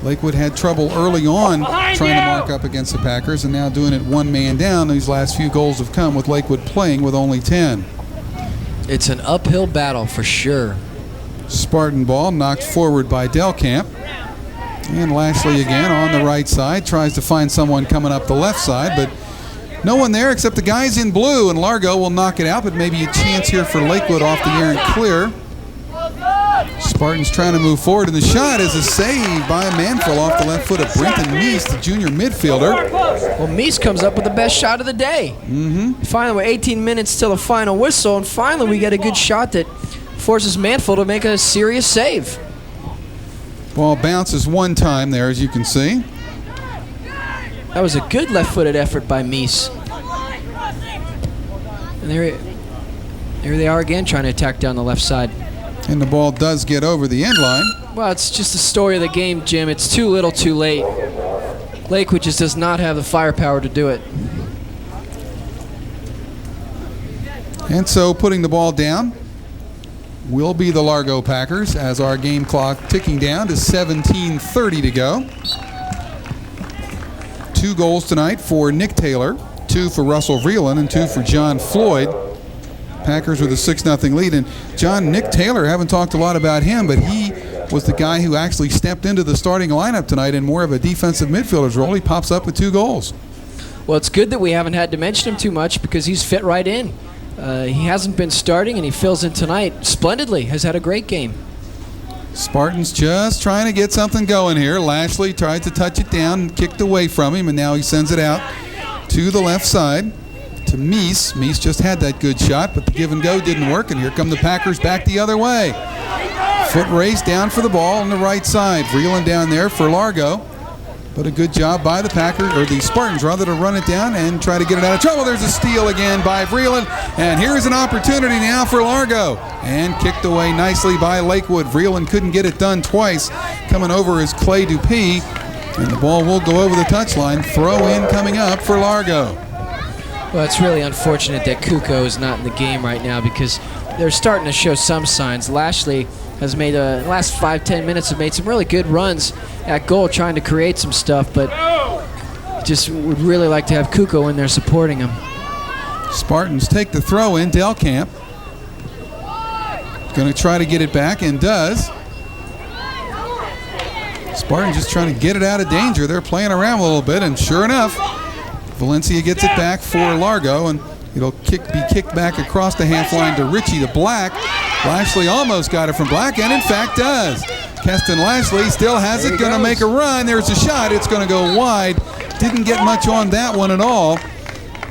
Lakewood had trouble early on trying to mark up against the Packers, and now doing it 1 man down. These last few goals have come with Lakewood playing with only 10. It's an uphill battle for sure. Spartan ball knocked forward by Delcamp. And Lashley again on the right side, tries to find someone coming up the left side, but no one there except the guys in blue, and Largo will knock it out, but maybe a chance here for Lakewood off the air and clear. Spartans trying to move forward, and the shot is a save by Manfield off the left foot of Brenton Meese, the junior midfielder. Well, Meese comes up with the best shot of the day. Finally, we're 18 minutes till the final whistle, and finally we get a good shot that forces Manfield to make a serious save. Ball bounces one time there, as you can see. That was a good left-footed effort by Meese. And there they are again, trying to attack down the left side. And the ball does get over the end line. Well, it's just the story of the game, Jim. It's too little, too late. Lakewood just does not have the firepower to do it. And so putting the ball down will be the Largo Packers as our game clock ticking down to 17:30 to go. 2 goals tonight for Nick Taylor, 2 for Russell Vreeland, and 2 for John Floyd. Packers with a 6-0 lead. And John, Nick Taylor, haven't talked a lot about him, but he was the guy who actually stepped into the starting lineup tonight in more of a defensive midfielder's role. He pops up with 2 goals. Well, it's good that we haven't had to mention him too much because he's fit right in. He hasn't been starting, and he fills in tonight splendidly. Has had a great game. Spartans just trying to get something going here. Lashley tried to touch it down, kicked away from him, and now he sends it out to the left side to Meese. Meese just had that good shot, but the give and go didn't work, and here come the Packers back the other way. Foot race down for the ball on the right side. Vreeland down there for Largo. But a good job by the Packers, or the Spartans rather, to run it down and try to get it out of trouble. There's a steal again by Vreeland, and here's an opportunity now for Largo. And kicked away nicely by Lakewood. Vreeland couldn't get it done twice. Coming over is Clay Dupuis, And the ball will go over the touchline. Throw in coming up for Largo. Well, it's really unfortunate that Kuko is not in the game right now because they're starting to show some signs. Lashley has made the last 5-10 minutes have made some really good runs at goal trying to create some stuff, but just would really like to have Kuko in there supporting him. Spartans take the throw in. Delcamp going to try to get it back and does. Spartans just trying to get it out of danger. They're playing around a little bit, and sure enough, Valencia gets it back for Largo, and it'll be kicked back across the half line to Ritchie to Black. Lashley almost got it from Black, and in fact does. Keston Lashley still has it, going to make a run. There's a shot. It's going to go wide. Didn't get much on that one at all.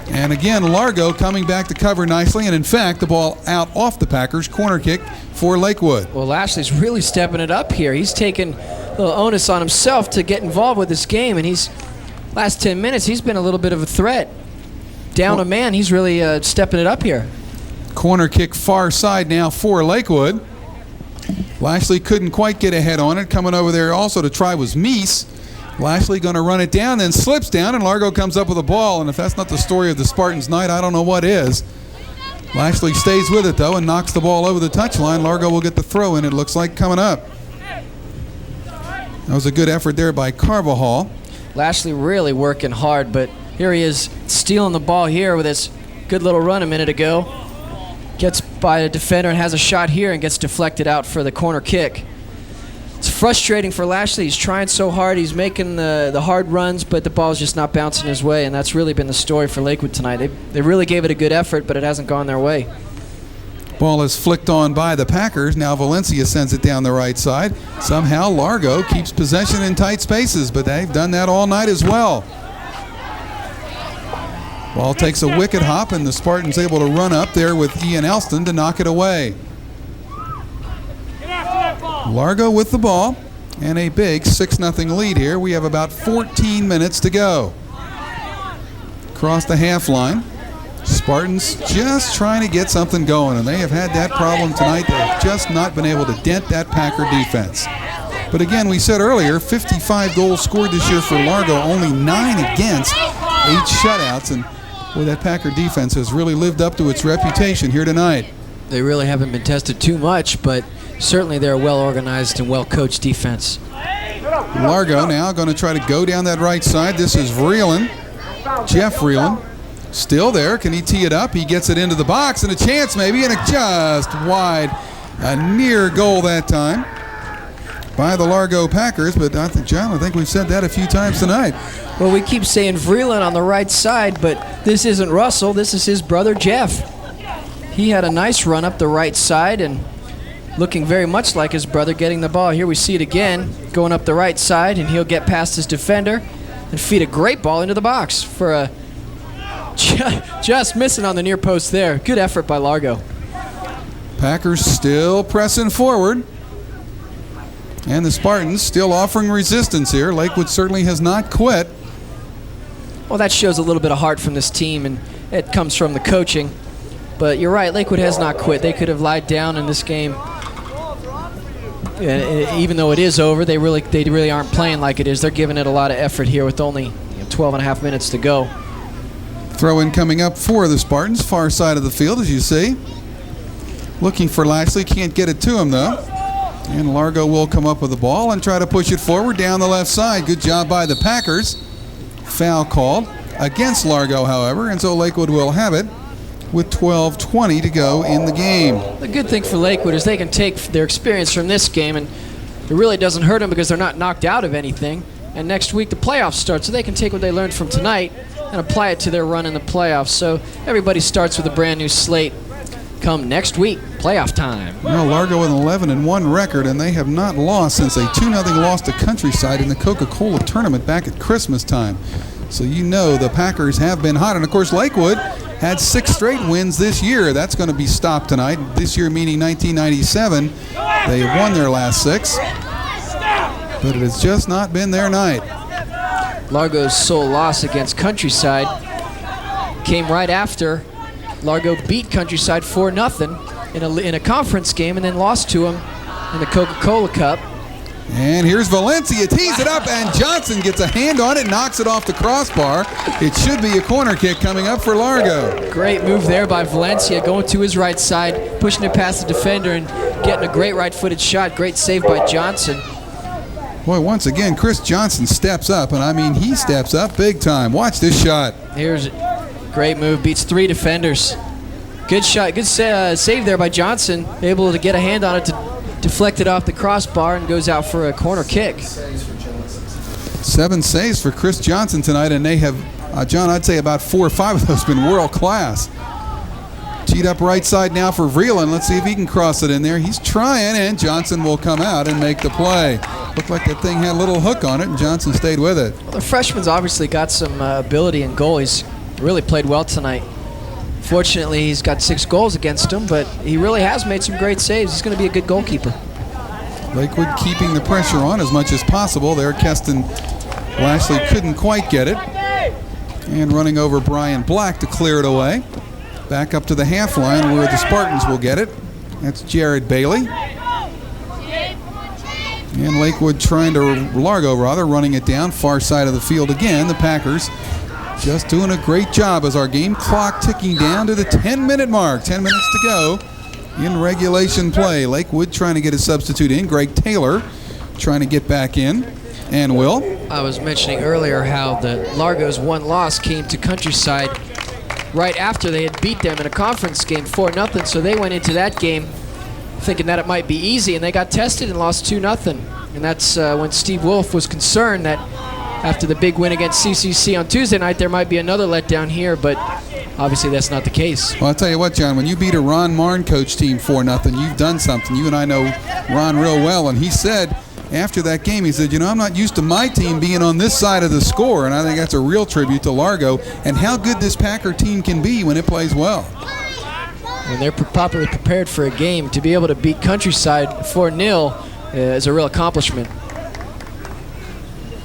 And again, Largo coming back to cover nicely, and in fact, the ball out off the Packers. Corner kick for Lakewood. Well, Lashley's really stepping it up here. He's taken a little onus on himself to get involved with this game, and last 10 minutes, he's been a little bit of a threat. Down a man, he's really stepping it up here. Corner kick far side now for Lakewood. Lashley couldn't quite get ahead on it. Coming over there also to try was Meese. Lashley going to run it down, then slips down, and Largo comes up with a ball. And if that's not the story of the Spartans' night, I don't know what is. Lashley stays with it, though, and knocks the ball over the touchline. Largo will get the throw in, it looks like, coming up. That was a good effort there by Carvajal. Lashley really working hard, but here he is stealing the ball here with his good little run a minute ago. Gets by a defender and has a shot here and gets deflected out for the corner kick. It's frustrating for Lashley. He's trying so hard. He's making the hard runs, but the ball's just not bouncing his way, and that's really been the story for Lakewood tonight. They really gave it a good effort, but it hasn't gone their way. Ball is flicked on by the Packers. Now Valencia sends it down the right side. Somehow Largo keeps possession in tight spaces, but they've done that all night as well. Ball takes a wicked hop, and the Spartans able to run up there with Ian Elston to knock it away. Largo with the ball, and a big 6-0 lead here. We have about 14 minutes to go. Across the half line. Spartans just trying to get something going, and they have had that problem tonight. They've just not been able to dent that Packer defense. But again, we said earlier, 55 goals scored this year for Largo, only 9 against, 8 shutouts, and boy, that Packer defense has really lived up to its reputation here tonight. They really haven't been tested too much, but certainly they're a well-organized and well-coached defense. Largo now going to try to go down that right side. This is Vreeland, Jeff Vreeland. Still there. Can he tee it up? He gets it into the box, and a chance maybe, and it just wide. A near goal that time by the Largo Packers, but John, I think we've said that a few times tonight. Well, we keep saying Vreeland on the right side, but this isn't Russell. This is his brother, Jeff. He had a nice run up the right side and looking very much like his brother getting the ball. Here we see it again, going up the right side, and he'll get past his defender and feed a great ball into the box for a just missing on the near post there. Good effort by Largo. Packers still pressing forward, and the Spartans still offering resistance here. Lakewood certainly has not quit. Well, that shows a little bit of heart from this team, and it comes from the coaching. But you're right, Lakewood has not quit. They could have lied down in this game. Even though it is over, they really aren't playing like it is. They're giving it a lot of effort here with only 12 and a half minutes to go. Throw in coming up for the Spartans, far side of the field, as you see. Looking for Lashley, can't get it to him though. And Largo will come up with the ball and try to push it forward down the left side. Good job by the Packers. Foul called against Largo, however, and so Lakewood will have it with 12:20 to go in the game. The good thing for Lakewood is they can take their experience from this game, and it really doesn't hurt them because they're not knocked out of anything. And next week the playoffs start, so they can take what they learned from tonight and apply it to their run in the playoffs. So everybody starts with a brand new slate come next week, playoff time. Well, Largo with an 11-1 record, and they have not lost since a 2-0 loss to Countryside in the Coca-Cola tournament back at Christmas time. So you know the Packers have been hot. And of course, Lakewood had 6 straight wins this year. That's going to be stopped tonight. This year meaning 1997. They have won their last 6. But it has just not been their night. Largo's sole loss against Countryside came right after Largo beat Countryside 4-0 in a conference game and then lost to them in the Coca-Cola Cup. And here's Valencia, tees it up, and Johnson gets a hand on it, knocks it off the crossbar. It should be a corner kick coming up for Largo. Great move there by Valencia, going to his right side, pushing it past the defender and getting a great right-footed shot. Great save by Johnson. Boy, once again, Chris Johnson steps up, and I mean he steps up big time. Watch this shot. Here's a great move, beats 3 defenders. Good shot, good save there by Johnson, able to get a hand on it to deflect it off the crossbar and goes out for a corner kick. 7 saves for Chris Johnson tonight, and they have, John, I'd say about 4 or 5 of those been world class. Teed up right side now for Vreeland. Let's see if he can cross it in there. He's trying, and Johnson will come out and make the play. Looked like that thing had a little hook on it, and Johnson stayed with it. Well, the freshman's obviously got some ability in goal. He's really played well tonight. Fortunately, he's got 6 goals against him, but he really has made some great saves. He's going to be a good goalkeeper. Lakewood keeping the pressure on as much as possible. There, Keston Lashley couldn't quite get it. And running over Brian Black to clear it away. Back up to the half line where the Spartans will get it. That's Jared Bailey. And Lakewood Largo running it down, far side of the field again. The Packers just doing a great job as our game clock ticking down to the 10-minute mark. 10 minutes to go in regulation play. Lakewood trying to get a substitute in. Greg Taylor trying to get back in. And Will? I was mentioning earlier how the Largo's one loss came to Countryside right after they had beat them in a conference game 4-0. So they went into that game thinking that it might be easy, and they got tested and lost 2-0. And that's when Steve Wolf was concerned that after the big win against CCC on Tuesday night, there might be another letdown here, but obviously that's not the case. Well, I'll tell you what, John, when you beat a Ron Marn coach team 4-0, you've done something. You and I know Ron real well, and he said after that game, he said, I'm not used to my team being on this side of the score, and I think that's a real tribute to Largo and how good this Packer team can be when it plays well. When they're properly prepared for a game, to be able to beat Countryside 4-0 is a real accomplishment.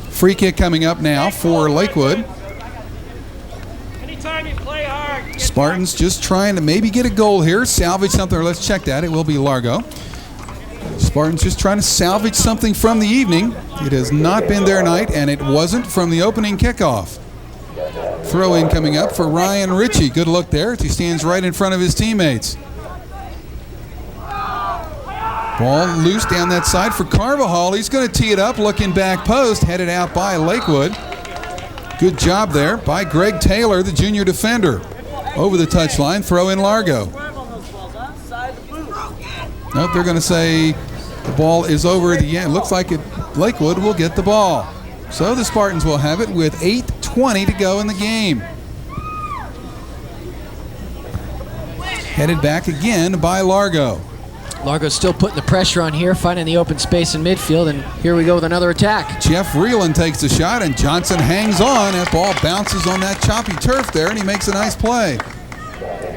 Free kick coming up now for Lakewood. Anytime you play hard. Spartans just trying to maybe get a goal here, salvage something, or let's check that. It will be Largo. Spartans just trying to salvage something from the evening. It has not been their night, and it wasn't from the opening kickoff. Throw in coming up for Ryan Ritchie. Good look there as he stands right in front of his teammates. Ball loose down that side for Carvajal. He's going to tee it up, looking back post, headed out by Lakewood. Good job there by Greg Taylor, the junior defender. Over the touchline, throw in Largo. Nope, they're going to say the ball is over the end. Looks like Lakewood will get the ball. So the Spartans will have it with 8:20 to go in the game. Headed back again by Largo. Largo's still putting the pressure on here, finding the open space in midfield, and here we go with another attack. Jeff Vreeland takes the shot, and Johnson hangs on. That ball bounces on that choppy turf there, and he makes a nice play.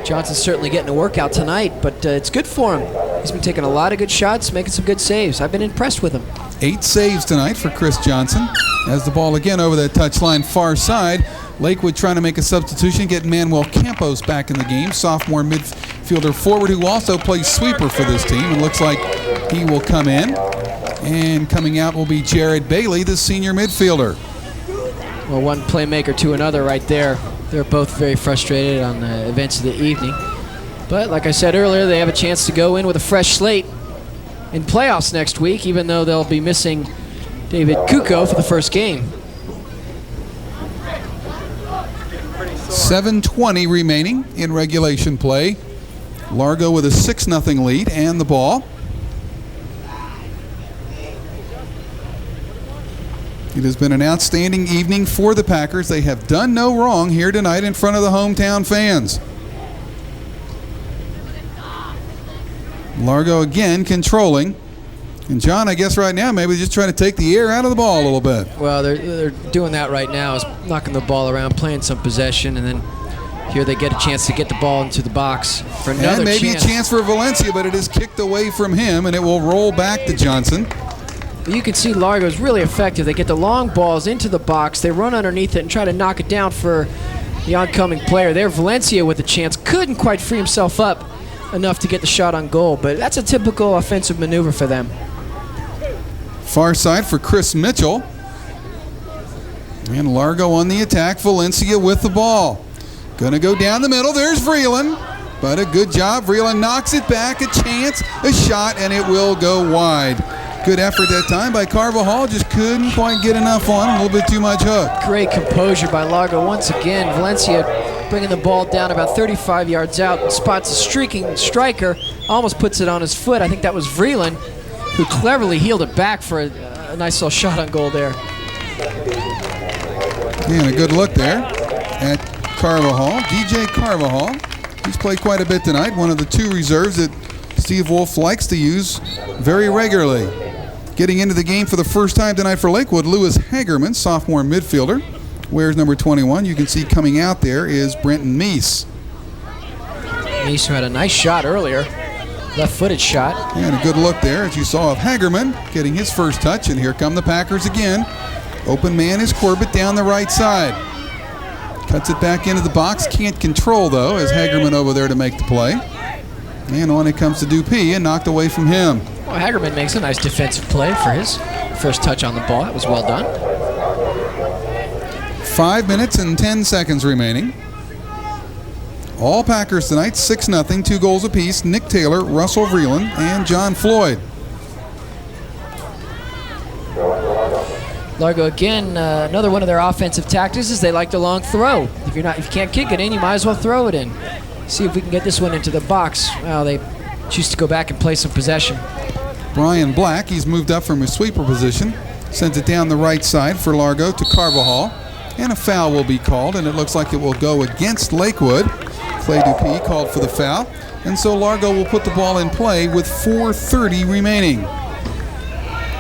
Johnson's certainly getting a workout tonight, but it's good for him. He's been taking a lot of good shots, making some good saves. I've been impressed with him. 8 saves tonight for Chris Johnson. As the ball again over that touchline far side. Lakewood trying to make a substitution, get Manuel Campos back in the game. Sophomore midfielder forward who also plays sweeper for this team. It looks like he will come in. And coming out will be Jared Bailey, the senior midfielder. Well, one playmaker to another right there. They're both very frustrated on the events of the evening. But like I said earlier, they have a chance to go in with a fresh slate in playoffs next week, even though they'll be missing David Kuko for the first game. 7:20 remaining in regulation play. Largo with a 6-0 lead and the ball. It has been an outstanding evening for the Packers. They have done no wrong here tonight in front of the hometown fans. Largo again controlling. And John, I guess right now maybe just trying to take the air out of the ball a little bit. Well, they're doing that right now, is knocking the ball around, playing some possession, and then here they get a chance to get the ball into the box for another and maybe chance. A chance for Valencia, but it is kicked away from him, and it will roll back to Johnson. You can see Largo is really effective. They get the long balls into the box, they run underneath it and try to knock it down for the oncoming player. There, Valencia with a chance, couldn't quite free himself up enough to get the shot on goal, but that's a typical offensive maneuver for them. Far side for Chris Mitchell. And Largo on the attack. Valencia with the ball. Going to go down the middle. There's Vreeland. But a good job. Vreeland knocks it back. A chance, a shot, and it will go wide. Good effort that time by Carvajal. Just couldn't quite get enough on. A little bit too much hook. Great composure by Largo once again. Valencia bringing the ball down about 35 yards out. Spots a streaking striker. Almost puts it on his foot. I think that was Vreeland, who cleverly healed it back for a nice little shot on goal there. And a good look there at Carvajal. DJ Carvajal. He's played quite a bit tonight. One of the 2 reserves that Steve Wolf likes to use very regularly. Getting into the game for the first time tonight for Lakewood, Lewis Hagerman, sophomore midfielder, wears number 21. You can see coming out there is Brenton Meese. Meese had a nice shot earlier. Left-footed shot. And a good look there, as you saw, of Hagerman getting his first touch. And here come the Packers again. Open man is Corbett down the right side. Cuts it back into the box. Can't control, though, as Hagerman over there to make the play. And on it comes to Dupuis and knocked away from him. Well, Hagerman makes a nice defensive play for his first touch on the ball. That was well done. 5 minutes and 10 seconds remaining. All Packers tonight, 6-0, 2 goals apiece. Nick Taylor, Russell Vreeland, and John Floyd. Largo again, another one of their offensive tactics is they like the long throw. If you can't kick it in, you might as well throw it in. See if we can get this one into the box. Well, they choose to go back and play some possession. Brian Black, he's moved up from his sweeper position, sends it down the right side for Largo to Carvajal, and a foul will be called, and it looks like it will go against Lakewood. Clay Dupuis called for the foul, and so Largo will put the ball in play with 4:30 remaining.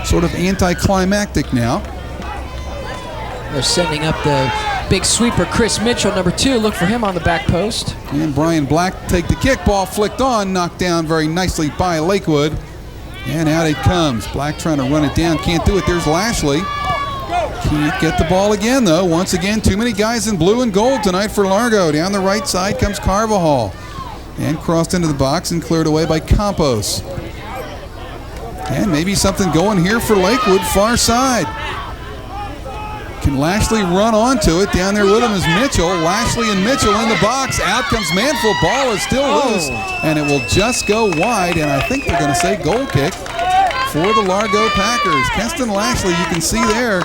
Sort of anticlimactic now. They're sending up the big sweeper, Chris Mitchell, number 2. Look for him on the back post. And Brian Black take the kick, ball flicked on, knocked down very nicely by Lakewood. And out it comes. Black trying to run it down, can't do it. There's Lashley. Can't get the ball again, though. Once again, too many guys in blue and gold tonight for Largo. Down the right side comes Carvajal. And crossed into the box and cleared away by Campos. And maybe something going here for Lakewood, far side. Can Lashley run onto it? Down there with him is Mitchell. Lashley and Mitchell in the box. Out comes Manfield. Ball is still loose, and it will just go wide. And I think they're going to say goal kick for the Largo Packers. Keston Lashley, you can see there,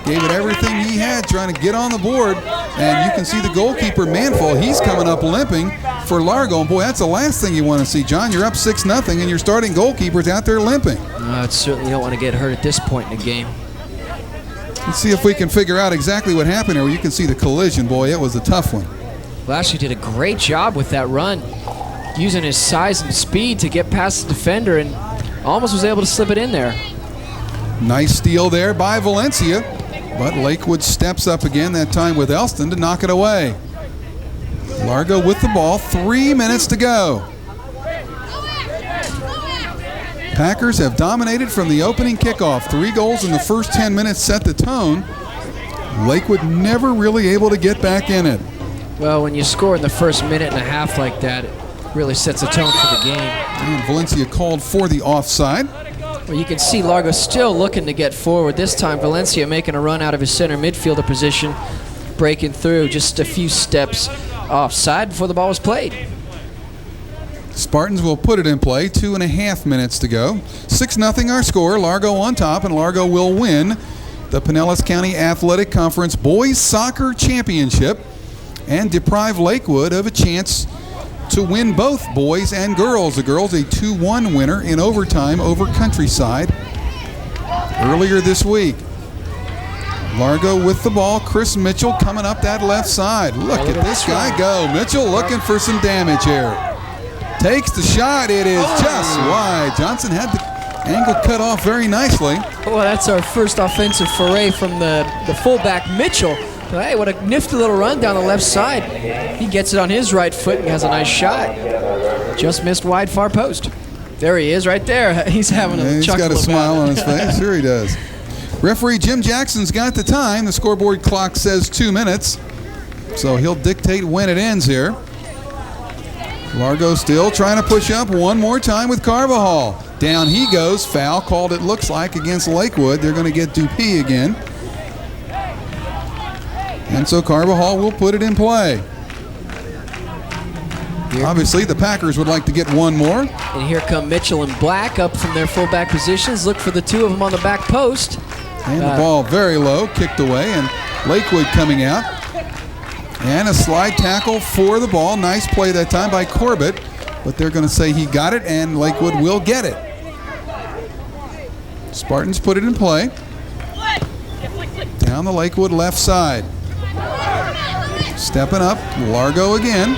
gave it everything he had trying to get on the board. And you can see the goalkeeper, Manfield, he's coming up limping for Largo. And boy, that's the last thing you want to see, John. You're up 6-0, and your starting goalkeeper's out there limping. Certainly don't want to get hurt at this point in the game. Let's see if we can figure out exactly what happened here. You can see the collision. Boy, it was a tough one. Lashley did a great job with that run, using his size and speed to get past the defender and almost was able to slip it in there. Nice steal there by Valencia, but Lakewood steps up again, that time with Elston to knock it away. Largo with the ball, 3 minutes to go. Packers have dominated from the opening kickoff. 3 goals in the first 10 minutes set the tone. Lakewood never really able to get back in it. Well, when you score in the first minute and a half like that, it really sets the tone for the game. And Valencia called for the offside. Well, you can see Largo still looking to get forward. This time Valencia making a run out of his center midfielder position, breaking through just a few steps offside before the ball was played. Spartans will put it in play. 2.5 minutes to go. 6-0 our score. Largo on top, and Largo will win the Pinellas County Athletic Conference Boys Soccer Championship and deprive Lakewood of a chance to win both boys and girls. The girls a 2-1 winner in overtime over Countryside earlier this week. Largo with the ball. Chris Mitchell coming up that left side. Look at this guy go. Mitchell looking for some damage here. Takes the shot. It is just wide. Johnson had the angle cut off very nicely. Well, that's our first offensive foray from the fullback, Mitchell. But hey, what a nifty little run down the left side. He gets it on his right foot and has a nice shot. Just missed wide far post. There he is right there. He's having a chuckle. He's got a smile on his face. Sure he does. Referee Jim Jackson's got the time. The scoreboard clock says 2 minutes. So he'll dictate when it ends here. Largo still trying to push up one more time with Carvajal. Down he goes. Foul called, it looks like, against Lakewood. They're going to get Dupuis again. And so Carvajal will put it in play. Obviously, the Packers would like to get one more. And here come Mitchell and Black up from their fullback positions. Look for the two of them on the back post. And the ball very low, kicked away, and Lakewood coming out. And a slide tackle for the ball. Nice play that time by Corbett, but they're going to say he got it, and Lakewood will get it. Spartans put it in play. Down the Lakewood left side. Stepping up, Largo again.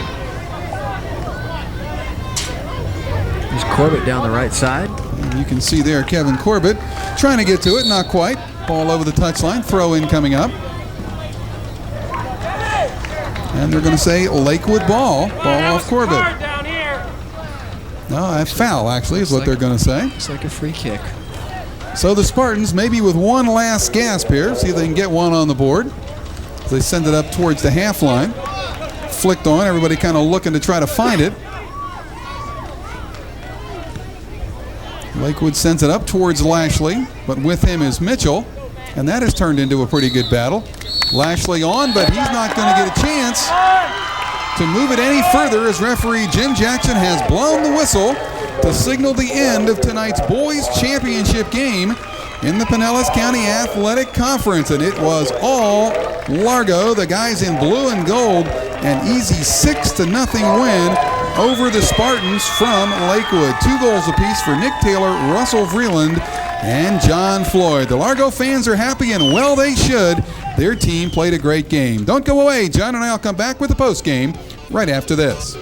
There's Corbett down the right side. And you can see there Kevin Corbett trying to get to it, not quite. Ball over the touchline, throw in coming up. And they're going to say Lakewood ball off Corbett. No, a foul actually is what they're going to say. It's like a free kick. So the Spartans maybe with one last gasp here, see if they can get one on the board. They send it up towards the half line. Flicked on, everybody kind of looking to try to find it. Lakewood sends it up towards Lashley, but with him is Mitchell, and that has turned into a pretty good battle. Lashley on, but he's not going to get a chance to move it any further as referee Jim Jackson has blown the whistle to signal the end of tonight's boys championship game in the Pinellas County Athletic Conference, and it was all Largo, the guys in blue and gold, an easy 6-0 win over the Spartans from Lakewood. 2 goals apiece for Nick Taylor, Russell Vreeland, and John Floyd. The Largo fans are happy, and well they should. Their team played a great game. Don't go away. John and I will come back with the post game right after this.